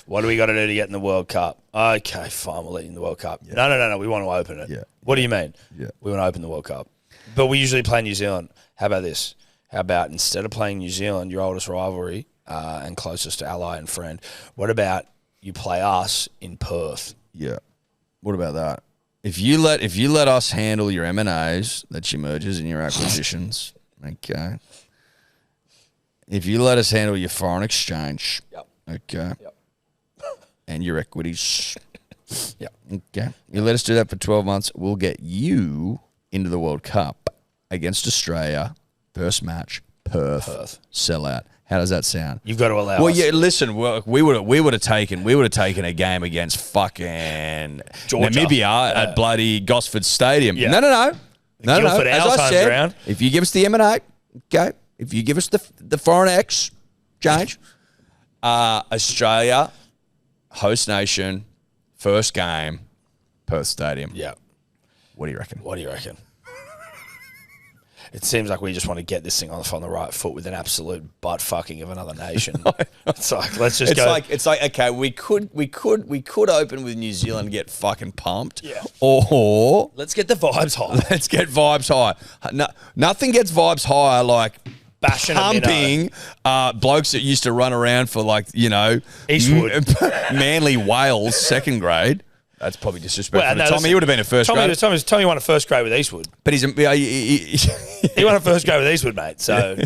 What do we got to do to get in the World Cup? Okay, fine. We'll let you in the World Cup. Yeah. No. We want to open it. Yeah. What do you mean? Yeah. We want to open the World Cup. But we usually play New Zealand. How about this? How about instead of playing New Zealand, your oldest rivalry and closest ally and friend, what about you play us in Perth? Yeah. What about that? If you let us handle your M&As, that's your mergers and your acquisitions, okay. If you let us handle your foreign exchange, okay. Yep. And your equities. Yeah. Okay. You let us do that for 12 months, we'll get you into the World Cup against Australia. First match, Perth. Sellout. How does that sound? You've got to allow us. Well, yeah, listen, we would have taken a game against fucking Georgia. Namibia at bloody Gosford Stadium. Yeah. No. Guildford As Owls I home said, ground. if you give us the M&A, okay. If you give us the foreign exchange, Australia, host nation, first game, Perth Stadium. Yeah. What do you reckon? It seems like we just want to get this thing on the right foot with an absolute butt fucking of another nation. It's like let's just go. It's like okay, we could open with New Zealand and get fucking pumped. Yeah. Or Let's get the vibes high. let's get vibes high. No, nothing gets vibes higher like Bashing a pumping blokes that used to run around for Eastwood. Manly Wales second grade. That's probably disrespectful. Well, no, Tommy, he would have been a first grade. Tommy won a first grade with Eastwood. But he He won a first grade with Eastwood, mate. So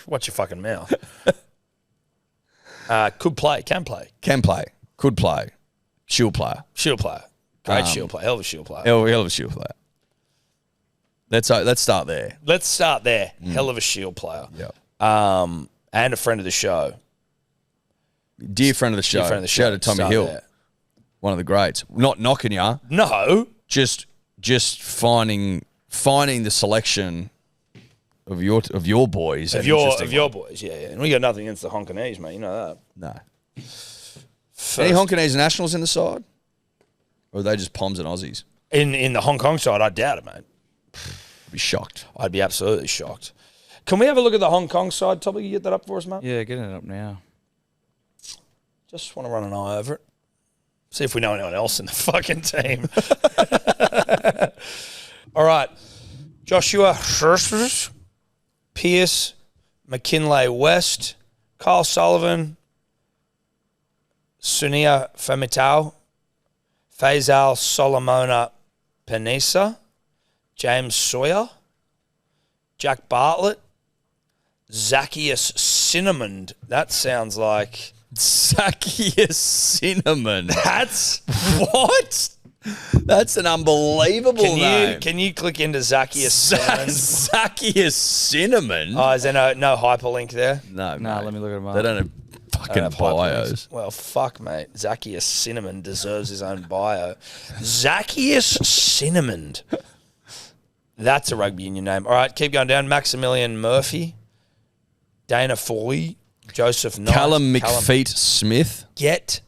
watch your fucking mouth. Could play, can play. Could play. Shield player. Great shield player. Hell of a shield player. Hell of a shield player. Let's start there. Hell of a shield player. Yeah. And a friend of the show. Dear friend of the show. Shout out to Tommy Start Hill. there. One of the greats. Not knocking ya. No. Just finding the selection of your boys. Of your boys, yeah. And we got nothing against the Hongkonese, mate. You know that. No. First, Any Hongkonese nationals in the side? Or are they just Poms and Aussies? in the Hong Kong side, I doubt it, mate. I'd be shocked. I'd be absolutely shocked. Can we have a look at the Hong Kong side? Toby, you get that up for us, mate? Yeah, getting it up now. Just want to run an eye over it. See if we know anyone else in the fucking team. All right. Joshua Pierce, McKinley West, Kyle Sullivan, Sunia Famitau, Faisal Solomona Panisa, James Sawyer, Jack Bartlett, Zacchaeus Cinnamon. That sounds like... Zacchaeus Cinnamon. That's... What? That's an unbelievable name. Can you click into Zacchaeus Cinnamon? Zacchaeus Cinnamon? Oh, is there no hyperlink there? No, Nah, let me look at them up. They don't have fucking bios. Well, fuck, mate. Zacchaeus Cinnamon deserves his own bio. Zacchaeus Cinnamon. That's a rugby union name. All right, keep going down. Maximilian Murphy, Dana Foley, Joseph Knight. Callum McFeet Smith. Get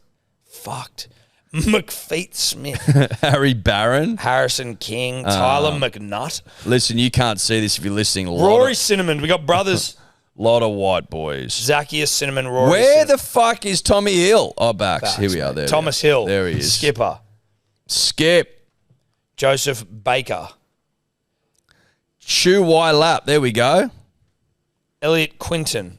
fucked. McFeet Smith. Harry Barron. Harrison King. Tyler McNutt. Listen, you can't see this if you're listening. Rory Cinnamon. We got brothers. Lot of white boys. Zacchaeus Cinnamon, Rory Where Cinnamon. the fuck is Tommy Hill? Oh, backs. Here we are. There. Thomas Hill. There he is. Skipper. Skip. Joseph Baker. Chu Wai Lap. There we go. Elliot Quinton.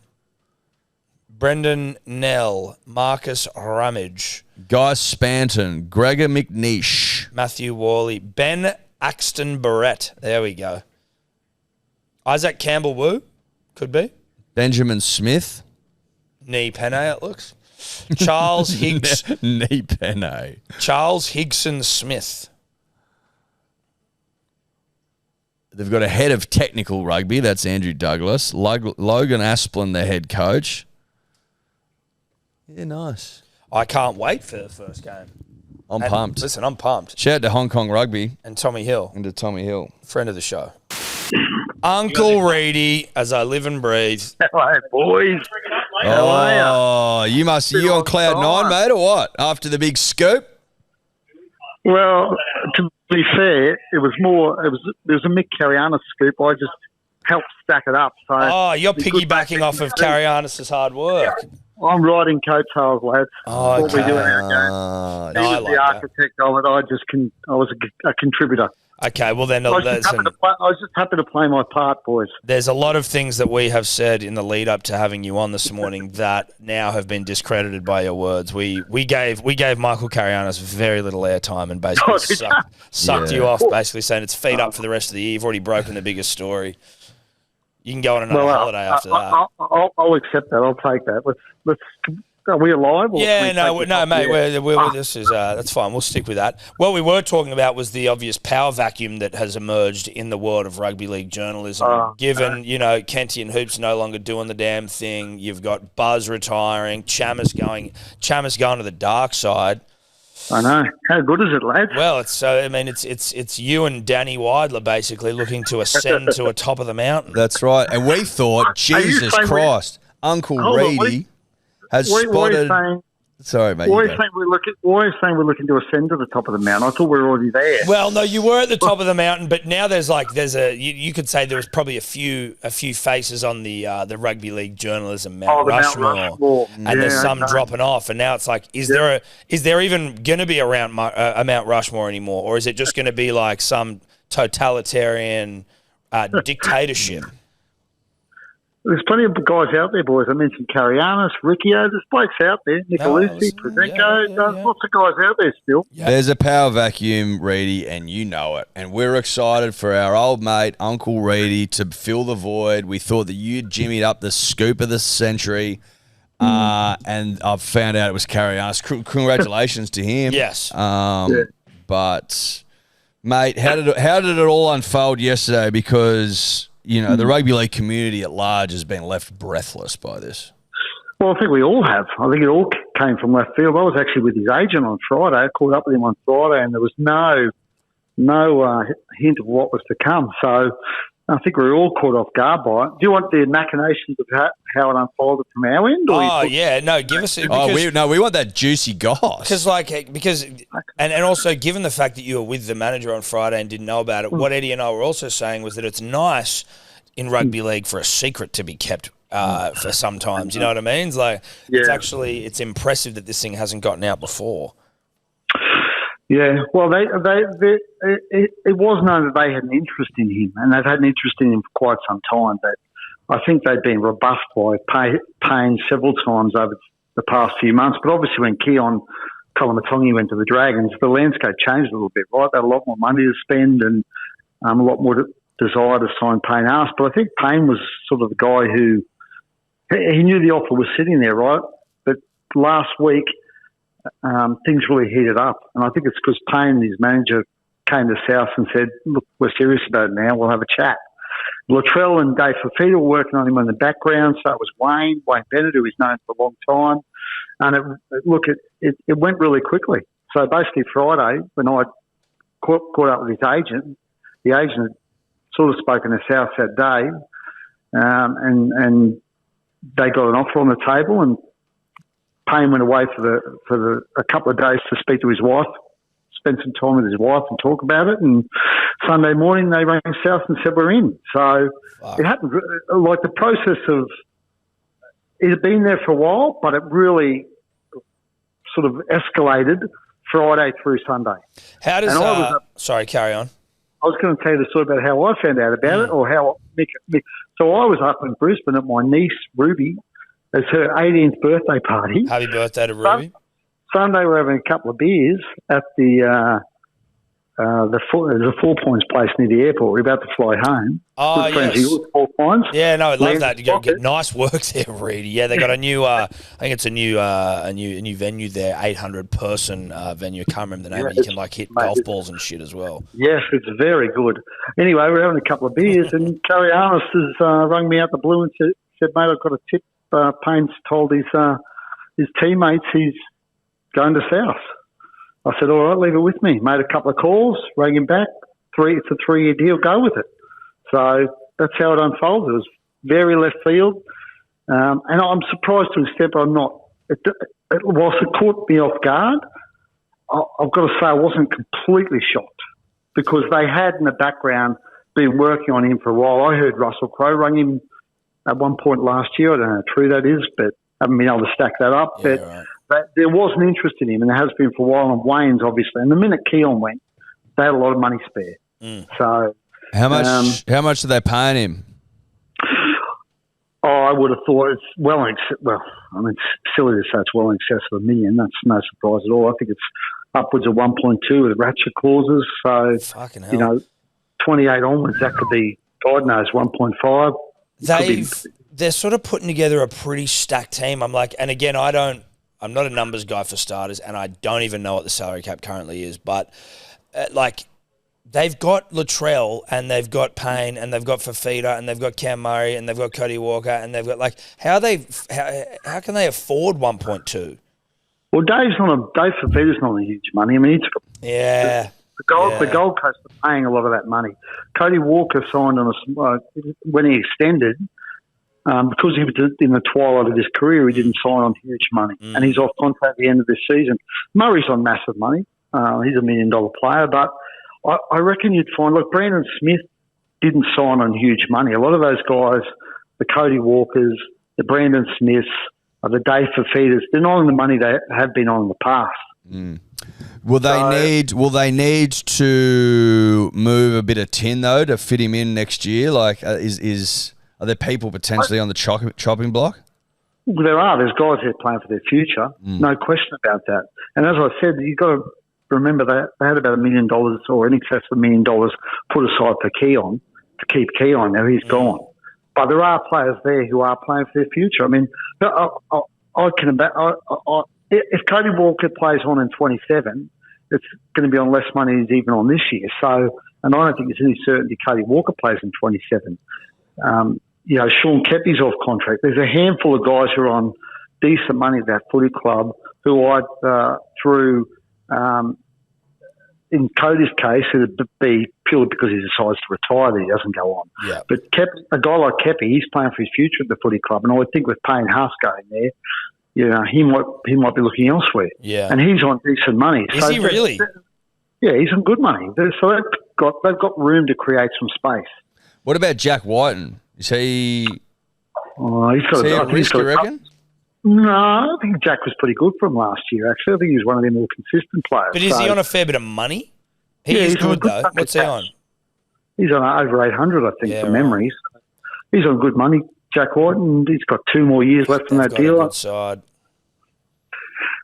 Brendan Nell, Marcus Rummage, Guy Spanton, Gregor McNeish, Matthew Worley, Ben Axton Barrett. There we go. Isaac Campbell-Woo, could be. Benjamin Smith. Nee Penne, it looks. Charles Higgs. Nee Penne. Charles Higson Smith. They've got a head of technical rugby. That's Andrew Douglas. Logan Asplin, the head coach. Yeah, nice. I can't wait for the first game. I'm pumped. Listen, I'm pumped. Shout out to Hong Kong Rugby. And Tommy Hill. And to Tommy Hill. Friend of the show. Uncle Reedy, as I live and breathe. Hello, boys. How are you on cloud nine, mate, or what? After the big scoop? Well, to be fair, it was a Mick Carianis scoop. I just helped stack it up. So you're piggybacking off of Carianis' hard work. I'm riding coattails, lads. Oh, what we do in our game. He was the architect of it. I was a contributor. Okay, well then, I was just happy to play my part, boys. There's a lot of things that we have said in the lead up to having you on this morning that now have been discredited by your words. We gave Michael Carianis very little airtime and basically sucked you off, basically saying it's feet up for the rest of the year. You've already broken the biggest story. You can go on another holiday after that. I'll accept that. I'll take that. Let's. Are we alive? Mate. This is that's fine. We'll stick with that. What we were talking about was the obvious power vacuum that has emerged in the world of rugby league journalism. Given Kenty and Hoops no longer doing the damn thing, you've got Buzz retiring, Chammers going to the dark side. I know. How good is it, lads? Well, it's you and Danny Weidler basically looking to ascend to a top of the mountain. That's right. And we thought, Jesus Christ, Uncle Reedy has spotted. Sorry, mate. Why are you saying we're looking to ascend to the top of the mountain? I thought we were already there. Well, no, you were at the top of the mountain, but now you could say there was probably a few faces on the rugby league journalism Mount Rushmore, and there's some dropping off, and now it's like, is there even going to be a Mount Rushmore anymore, or is it just going to be like some totalitarian dictatorship? There's plenty of guys out there, boys. I mentioned Carianis, Riccio. There's blokes out there. Nicolucci, Prezenko. Lots of guys out there still. Yeah. There's a power vacuum, Reedy, and you know it. And we're excited for our old mate, Uncle Reedy, to fill the void. We thought that you'd jimmied up the scoop of the century. And I've found out it was Carianis. Congratulations to him. Yes. But, mate, how did it all unfold yesterday? Because the rugby league community at large has been left breathless by this. Well, I think we all have. I think it all came from left field. I was actually with his agent on Friday. I caught up with him on Friday, and there was no hint of what was to come. So I think we were all caught off guard by it. Do you want the machinations of how it unfolded from our end? Give us it. We want that juicy goss. And also, given the fact that you were with the manager on Friday and didn't know about it, what Eddie and I were also saying was that it's nice in rugby league for a secret to be kept for sometimes. You know what I mean? It's impressive that this thing hasn't gotten out before. Yeah, well, it was known that they had an interest in him, and they've had an interest in him for quite some time. But I think they've been rebuffed by Payne several times over the past few months. But obviously, when Keon Kalamatongi went to the Dragons, the landscape changed a little bit, right? They had a lot more money to spend and a lot more desire to sign Payne Haas. But I think Payne was sort of the guy who he knew the offer was sitting there, right? But last week, things really heated up. And I think it's because Payne, his manager, came to South and said, look, we're serious about it now. We'll have a chat. Luttrell and Dave Fafita were working on him in the background. So it was Wayne Bennett, who he's known for a long time. And it went really quickly. So basically Friday, when I caught up with his agent, the agent had sort of spoken to South that day, and they got an offer on the table, and Payne went away for a couple of days to speak to his wife, spend some time with his wife and talk about it. And Sunday morning they rang South and said, we're in. So It happened, like the process of, it had been there for a while, but it really sort of escalated Friday through Sunday. How does, sorry, carry on. I was going to tell you the story about how I found out about it, or how Mick. So I was up in Brisbane at my niece, Ruby, It's her 18th birthday party. Happy birthday to Ruby. Sunday we're having a couple of beers at there's a 4 Points place near the airport. We're about to fly home. Oh, Good friends yes. of yours, 4 Points. Yeah, no, I love Land that. You go Pocket. get nice work there, Reedy. Yeah, they got a new. I think it's a new venue there, 800-person venue. I can't remember the name. Yeah, but you can like hit mate, golf balls and shit as well. Yes, it's very good. Anyway, we're having a couple of beers, and Kerry Arnott has rung me out the blue and said, mate, I've got a tip. Payne's told his teammates he's going to South. I said, all right, leave it with me. Made a couple of calls, rang him back. It's a 3-year deal, go with it. So that's how it unfolded. It was very left field. And I'm surprised to an extent, but I'm not. Whilst it caught me off guard, I've got to say I wasn't completely shocked because they had in the background been working on him for a while. I heard Russell Crowe rang him at one point last year. I don't know how true that is, but I haven't been able to stack that up. Yeah, but, right. but there was an interest in him, and there has been for a while, and Wayne's obviously. And the minute Keon went, they had a lot of money spare. So How much are they paying him? I would have thought it's it's silly to say it's well in excess of $1 million. That's no surprise at all. I think it's upwards of 1.2 with ratchet clauses. So, Fucking hell. 28 onwards, that could be, God knows, 1.5. They're sort of putting together a pretty stacked team. I'm like, and again, I'm not a numbers guy for starters, and I don't even know what the salary cap currently is, but they've got Latrell and they've got Payne and they've got Fafita and they've got Cam Murray and they've got Cody Walker and they've got how can they afford 1.2? Well, Dave Fafita's not a huge money. I mean, he took the Gold Coast are paying a lot of that money. Cody Walker signed on when he extended. Because he was in the twilight of his career, he didn't sign on huge money, and he's off contract at the end of this season. Murray's on massive money. He's $1 million player, but I reckon you'd find, look, Brandon Smith didn't sign on huge money. A lot of those guys, the Cody Walkers, the Brandon Smiths, the Dave Fafitas, they're not on the money they have been on in the past. Will they need to move a bit of tin though to fit him in next year? Like, are there people potentially on the chopping block? Well, there are. There's guys here playing for their future. No question about that. And as I said, you've got to remember that they had about $1 million or in excess of $1 million put aside for Keon, to keep Keon. Now he's gone. But there are players there who are playing for their future. I mean, if Cody Walker plays on in 27, it's going to be on less money than he's even on this year. So, and I don't think there's any certainty Cody Walker plays in 27. Sean Kepi's off contract. There's a handful of guys who are on decent money at that footy club who in Cody's case, it would be purely because he decides to retire that he doesn't go on. Yeah. But a guy like Kepi, he's playing for his future at the footy club, and I would think with Payne Haas going there, he might be looking elsewhere. Yeah. And he's on decent money. Is he really? Yeah, he's on good money. So they've got room to create some space. What about Jack Whiten? Is he? He's got a risk, you reckon? No, I think Jack was pretty good for him last year, actually. I think he was one of their more consistent players. But is he on a fair bit of money? He's good, though. What's he on? He's on over 800, I think, from memory. So he's on good money, Jack Whiten. He's got 2 more years left on that deal. Good side.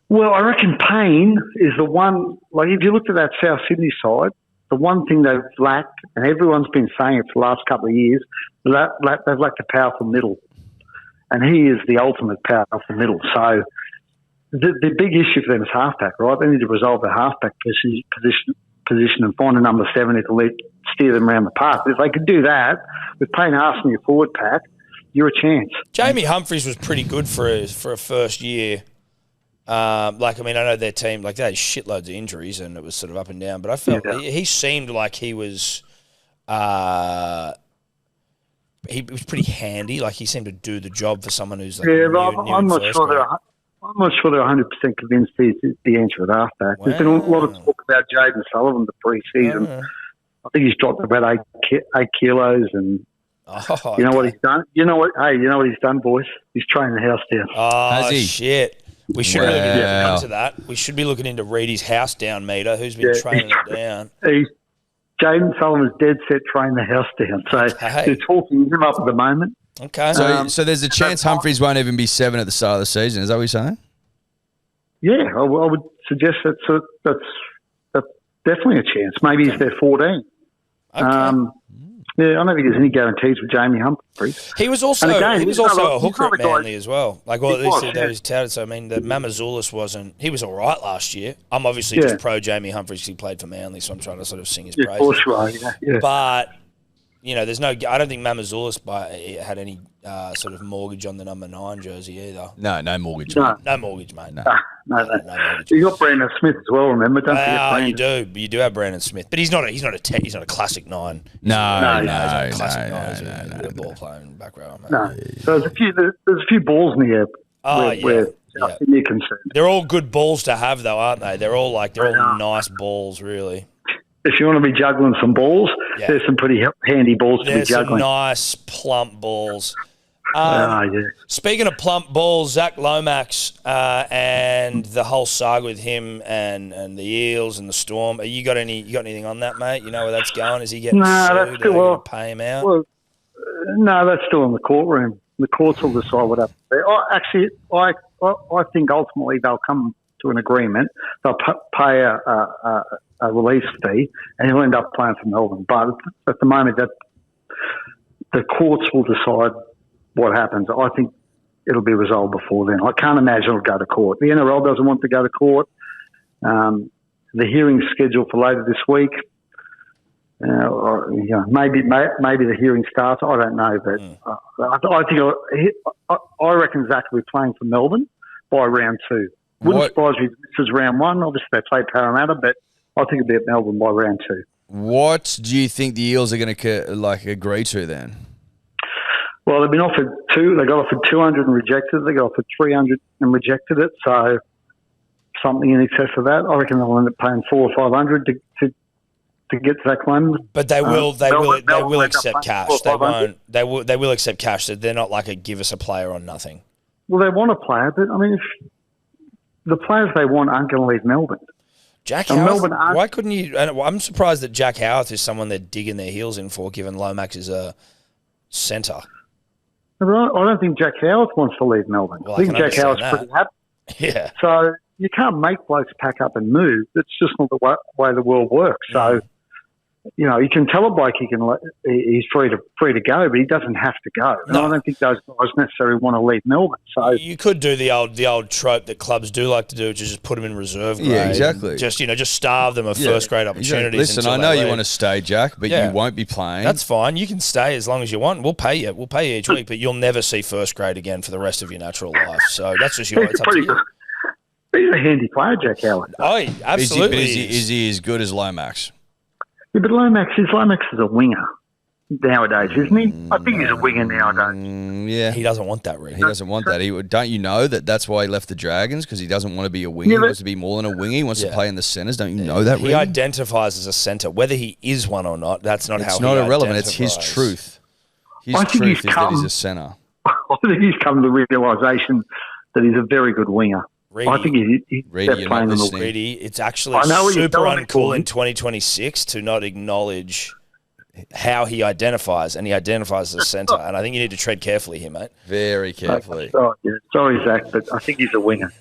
Well, I reckon Payne is the one, like if you looked at that South Sydney side, the one thing they've lacked, and everyone's been saying it for the last couple of years, they've lacked a powerful middle. And he is the ultimate powerful middle. So the big issue for them is halfback, right? They need to resolve their halfback position and find a number 7 who can steer them around the park. If they could do that, with Payne Haas in your forward pack, you're a chance. Jamie Humphries was pretty good for a first year. I know their team, they had shitloads of injuries and it was sort of up and down, but I felt he seemed like he was he was pretty handy. Like he seemed to do the job for someone who's I'm not sure they're 100% convinced he's the answer at halfback. Wow. There's been a lot of talk about Jaden Sullivan the pre-season. I think he's dropped about 8 kilos, and you know what he's done. You know what he's done, boys. He's trained the house down. Oh shit! We should really be looking into that. We should be looking into Reedy's house down meter. Who's been training it down? Jaden Sullivan's dead set training the house down. So they're talking him up at the moment. Okay. So there's a chance Humphries won't even be 7 at the start of the season. Is that what you're saying? Yeah, I would suggest that's definitely a chance. Maybe he's there 14. Okay. Yeah, I don't think there's any guarantees with Jamie Humphries. He was also a hooker at Manly as well. Like, well, they was touted. So I mean, the Mamazoulis wasn't. He was all right last year. I'm obviously just pro Jamie Humphries because he played for Manly, so I'm trying to sort of sing his praises. Of course you are. Yeah. But there's no. I don't think Mamazoulis had any sort of mortgage on the number 9 jersey either. No mortgage. No mortgage, mate. No mortgage. You got Brandon Smith as well. Remember? Don't forget Brandon. You do have Brandon Smith, but he's not a classic 9. No. He's a classic 9. He's a ball playing back row. No. So there's a few balls in the air. Where you're concerned. They're all good balls to have, though, aren't they? They're all nice balls, really. If you want to be juggling some balls, there's some pretty handy balls to be juggling. Some nice plump balls. Yeah. Speaking of plump balls, Zach Lomax and the whole saga with him and the Eels and the Storm. You got anything on that, mate? You know where that's going? Is he getting sued? Are they going to pay him out? Well, no, that's still in the courtroom. The courts will decide what happens there. I think ultimately they'll come to an agreement. They'll pay a release fee, and he'll end up playing for Melbourne. But at the moment, that the courts will decide what happens. I think it'll be resolved before then. I can't imagine it'll go to court. The NRL doesn't want to go to court. The hearing's scheduled for later this week. Maybe the hearing starts. I don't know, but I reckon Zach will be playing for Melbourne by round 2. Wouldn't surprise me if this is round 1. Obviously, they play Parramatta, but I think it'll be at Melbourne by round 2. What do you think the Eels are going to agree to then? Well, they've been offered 2. They got offered 200 and rejected it. They got offered 300 and rejected it. So something in excess of that. I reckon they'll end up paying 400 or 500 to get Zach Lomax. But they will accept cash. They will accept cash. So they're not like a give us a player on nothing. Well, they want a player, but I mean, if the players they want aren't going to leave Melbourne. Jack Howarth, why couldn't you? I'm surprised that Jack Howarth is someone they're digging their heels in for, given Lomax is a centre. I don't think Jack Howarth wants to leave Melbourne. Well, I think Jack Howarth's pretty happy. Yeah. So you can't make blokes pack up and move. It's just not the way the world works. So, you can tell a bloke he's free to go, but he doesn't have to go. And I don't think those guys necessarily want to leave Melbourne. So you could do the old trope that clubs do like to do, which is just put them in reserve grade. Yeah, exactly. Just starve them of first grade opportunities. Listen, I know you want to stay, Jack, but you won't be playing. That's fine. You can stay as long as you want. We'll pay you. We'll pay you each week, but you'll never see first grade again for the rest of your natural life. So that's just your. It's up to you. He's a handy player, Jack Howarth. Oh, absolutely. Is he as good as Lomax? Yeah, but Lomax is a winger nowadays, isn't he? I think he's a winger nowadays. Yeah. He doesn't want that, really. He doesn't want that. Don't you know that's why he left the Dragons? Because he doesn't want to be a winger. He wants to be more than a winger. He wants to play in the centres. Don't you know that, He identifies as a centre. Whether he is one or not, that's not how he identifies. It's not irrelevant. It's his truth. His truth is that he's a centre. I think he's come to the realisation that he's a very good winger. Reedy, I think he's Reedy, playing on the wing. Reedy, it's actually super uncool in 2026 to not acknowledge how he identifies, and he identifies as a centre. And I think you need to tread carefully here, mate. Very carefully. Sorry, Zach, but I think he's a winger.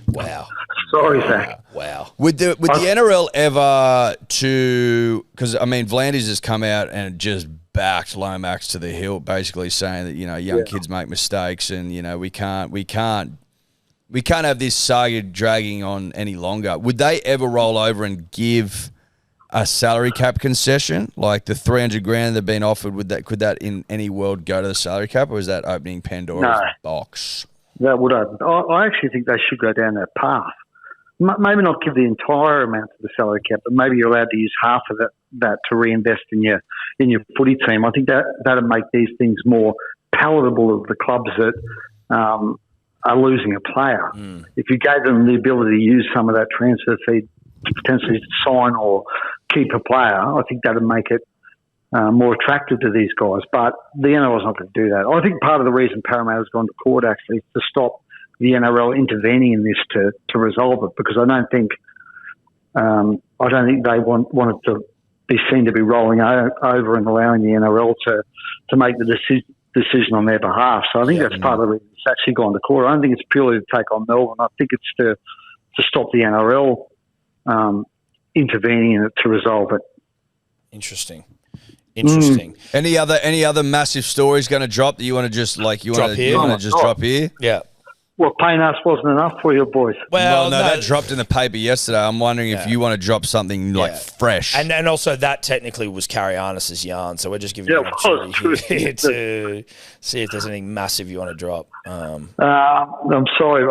Wow. Sorry, Zach. Wow. Would the NRL ever because I mean Vlandis has come out and just backed Lomax to the hilt, basically saying that young kids make mistakes, and we can't have this saga dragging on any longer. Would they ever roll over and give a salary cap concession, like the $300,000 they've been offered? Could that in any world go to the salary cap, or is that opening Pandora's box? That would open. I actually think they should go down that path. Maybe not give the entire amount to the salary cap, but maybe you're allowed to use half of that to reinvest in your footy team. I think that'd make these things more palatable of the clubs that are losing a player. If you gave them the ability to use some of that transfer fee to potentially sign or keep a player, I think that would make it more attractive to these guys. But the NRL's not going to do that. I think part of the reason Parramatta's gone to court actually is to stop the NRL intervening in this to resolve it, because I don't think they want it to be seen to be rolling over and allowing the NRL to make the decision on their behalf. So I think that's part of the reason it's actually gone to court. I don't think it's purely to take on Melbourne. I think it's to stop the NRL intervening in it to resolve it. Interesting. Any other massive stories going to drop that you want to just drop here? Yeah. Well, Payne wasn't enough for you boys. Well, no, that dropped in the paper yesterday. I'm wondering if you want to drop something fresh. And also that technically was Karianis' yarn, so we're just giving you an opportunity to see if there's anything massive you want to drop. I'm sorry,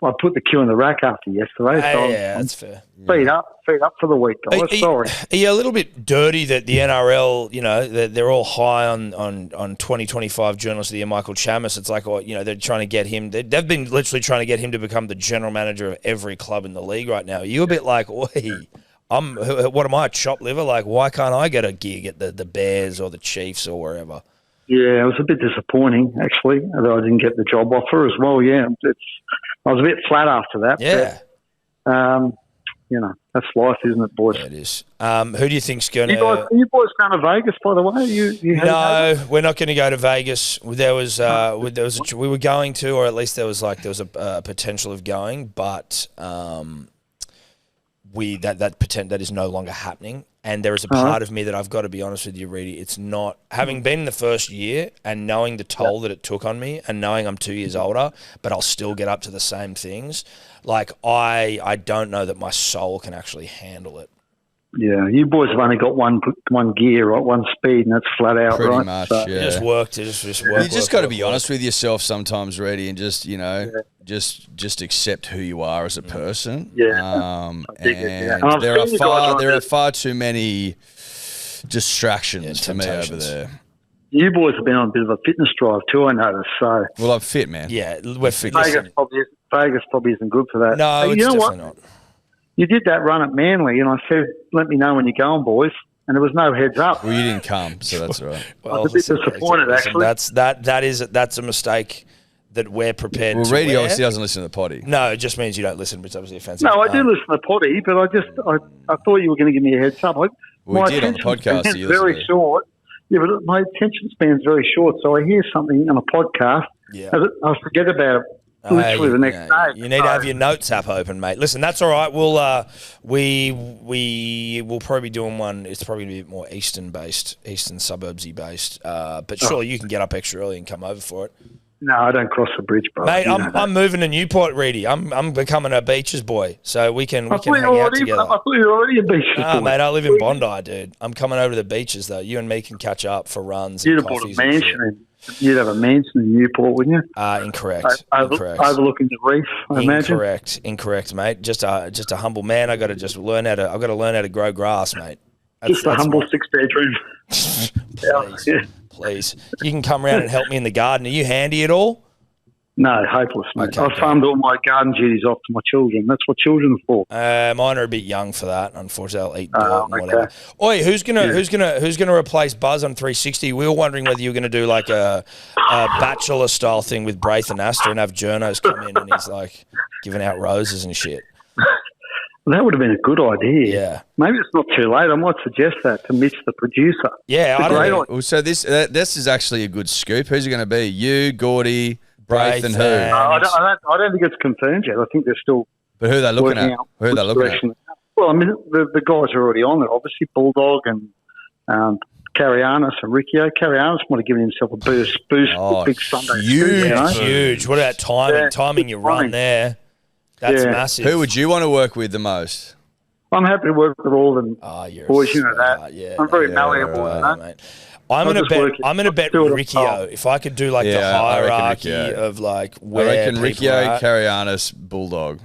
I put the cue in the rack after yesterday. So that's fair. Feet up for the week, guys. Sorry. Are you a little bit dirty that the NRL, they're all high on 2025 Journalist of the Year, Michael Chammas? It's like, they're trying to get him. They've been literally trying to get him to become the general manager of every club in the league right now. Are you a bit like, what am I, a chopped liver? Like, why can't I get a gig at the Bears or the Chiefs or wherever? Yeah, it was a bit disappointing, actually, that I didn't get the job offer as well. Yeah, I was a bit flat after that. Yeah. But, that's life, isn't it, boys? Yeah, it is. Who do you think's going to... Are you boys going to Vegas, by the way? No, we're not going to go to Vegas. We were going to, or at least there was a potential of going, but that is no longer happening. And there is a part of me that I've got to be honest with you, Reedy. It's not, having been in the first year and knowing the toll that it took on me and knowing I'm 2 years older, but I'll still get up to the same things. Like, I don't know that my soul can actually handle it. Yeah, you boys have only got one gear, right? One speed, and that's flat out, pretty right? Much, so, yeah. It just worked. You just got to be honest with yourself sometimes, Reedy, and just just accept who you are as a person. Yeah. And there are far too many distractions for me over there. You boys have been on a bit of a fitness drive too, I noticed. So, well, I'm fit, man. Yeah, we're fit. Vegas probably isn't good for that. No, but it's definitely not. You did that run at Manly, and I said, "Let me know when you're going, boys." And there was no heads up. Well, you didn't come, so that's all right. I was a bit disappointed, actually. That's a mistake that we're prepared to Reedy obviously doesn't listen to the potty. No, it just means you don't listen, which is obviously offensive. No, I do listen to the potty, but I thought you were going to give me a heads up. We did on the podcast. Very short. Yeah, but my attention span's very short, so I hear something on a podcast, I forget about it. Literally the next day. You need to have your notes app open, mate. Listen, that's all right. We'll we'll probably be doing one. It's probably going to be a bit more eastern suburbsy based. But surely you can get up extra early and come over for it. No, I don't cross the bridge, bro. Mate, I'm moving to Newport, Reedy. I'm becoming a beaches boy, so we can hang out together. I thought you were already a beaches boy. Mate, I live in Bondi, dude. I'm coming over to the beaches though. You and me can catch up for runs. You'd have bought a mansion. You'd have a mansion in Newport, wouldn't you? Incorrect. Overlooking the reef, I imagine. Incorrect, mate. Just a humble man. I've got to learn how to grow grass, mate. That's a humble 6-bedroom. Please. You can come around and help me in the garden. Are you handy at all? No, hopeless, mate. Okay, I farmed all my garden duties off to my children. That's what children are for. Mine are a bit young for that. Unfortunately, they'll eat dirt and whatever. Oi, who's gonna replace Buzz on 360? We were wondering whether you were gonna do like a bachelor style thing with Braith and Astor and have journos come in and he's like giving out roses and shit. That would have been a good idea. Yeah. Maybe it's not too late. I might suggest that to Mitch, the producer. Yeah, I don't know. So this is actually a good scoop. Who's it going to be? You, Gordy, Braith, and who? I don't think it's confirmed yet. I think they're still. But who are they looking at? Who are they looking at? Well, I mean, the guys are already on there. Obviously, Bulldog and Karianis and Riccio. Karianis might have given himself a boost for big Sunday. Huge. What about timing? Yeah, timing your run there. That's massive. Who would you want to work with the most? I'm happy to work with all of them. Boys, you know that. I'm very malleable, mate. I'm gonna bet Riccio. If I could do like the hierarchy of like where I reckon Riccio, Karianis, Bulldog.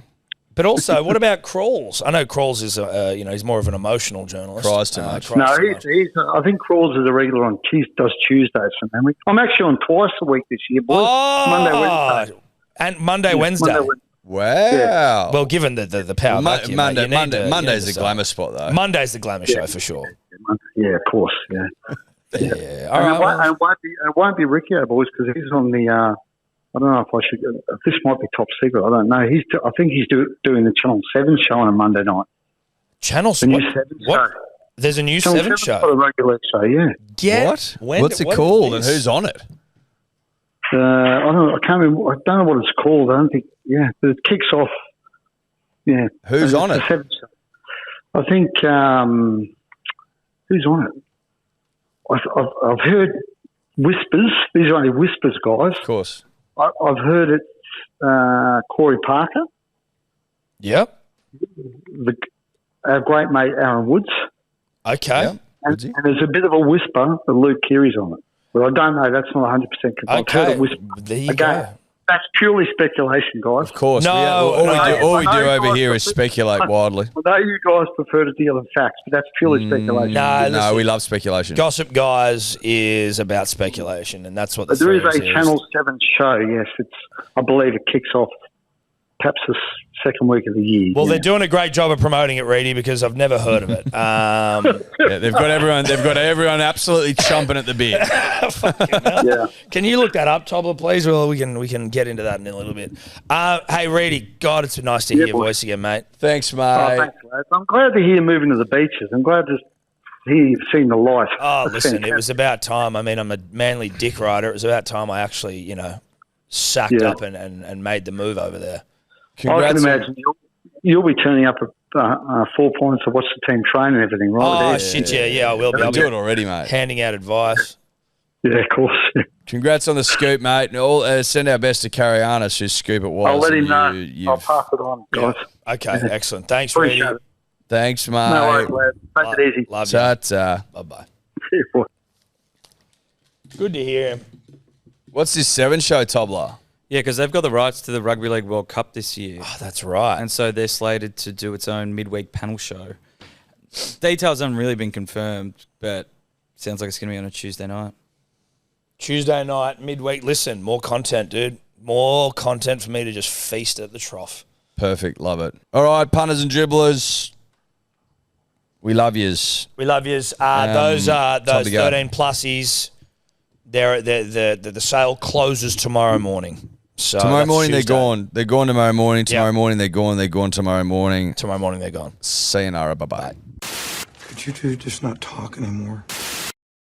But also, what about Crawls? I know Crawls is he's more of an emotional journalist. Cries too much. No, I think Crawls is a regular on Tuesdays from memory. I'm actually on twice a week this year, boys. Monday, Wednesday. And Wednesday. Wow. Yeah. Well, given the power vacuum, Monday's the glamour spot, though. Monday's the glamour show for sure. Yeah, of course. Yeah. Yeah. All right. It won't be Riccio, boys, because he's on the. I don't know if I should. This might be top secret. I don't know. I think he's doing the Channel 7 show on a Monday night. Channel 7. New 7 show. There's a new Channel 7 7's show. got a rugby league show, yeah. What? What's it called and who's on it? I don't know. I can't remember. I don't know what it's called. I don't think. Yeah, but it kicks off. Yeah. Who's on it? I think. Who's on it? I've heard whispers. These are only whispers, guys. Of course. I've heard it. Corey Parker. Yep. Our great mate Aaron Woods. Okay. Yep. And there's a bit of a whisper that Luke Keary's on it. But I don't know. That's not 100% confirmed. I've heard a whisper. There you go. That's purely speculation, guys. Of course. No, all we do over here is speculate wildly. I know you guys prefer to deal in facts, but that's purely speculation. No, we love speculation. Gossip Guys is about speculation, and that's what the But there is a series Channel 7 show, yes. I believe it kicks off perhaps the second week of the year. Well, they're doing a great job of promoting it, Reedy, because I've never heard of it. Yeah, they've got everyone absolutely chomping at the bit. Yeah. Can you look that up, Tobler, please? Well, we can get into that in a little bit. Hey, Reedy, God, it's been nice to hear your voice again, mate. Thanks, mate. Oh, thanks, lads. I'm glad to hear you moving to the beaches. I'm glad to hear you've seen the light. Oh, That's listen, fantastic. it was about time. I mean, I'm a manly dick rider. It was about time I actually, sacked up and made the move over there. I can imagine you'll be turning up at 4 points to watch the team train and everything, right? Oh, shit, yeah, I will be. I'll I'll do be it already, mate. handing out advice. Yeah, of course. Congrats on the scoop, mate. And send our best to Carianis, whose scoop it was. I'll let him know. You've- I'll pass it on, guys. Okay, excellent. Thanks, Reedy. Appreciate it. Thanks, mate. No worries, lads. Take it easy. Love you. Ta-ta. Bye-bye. See you, boy. Good to hear him. What's this 7 show, Tobler? Yeah, because they've got the rights to the Rugby League World Cup this year. Oh, that's right. And so they're slated to do its own midweek panel show. Details haven't really been confirmed, but sounds like it's going to be on a Tuesday night. Tuesday night, midweek. Listen, more content, dude. More content for me to just feast at the trough. Perfect. Love it. All right, punters and dribblers. We love yous. We love yous. Those 13 plusies, the sale closes tomorrow morning. So Tomorrow that's morning Tuesday. they're gone. They're gone tomorrow morning. Tomorrow Yep. morning they're gone. They're gone tomorrow morning. Tomorrow morning they're gone. Sayonara. Bye-bye. Could you two just not talk anymore?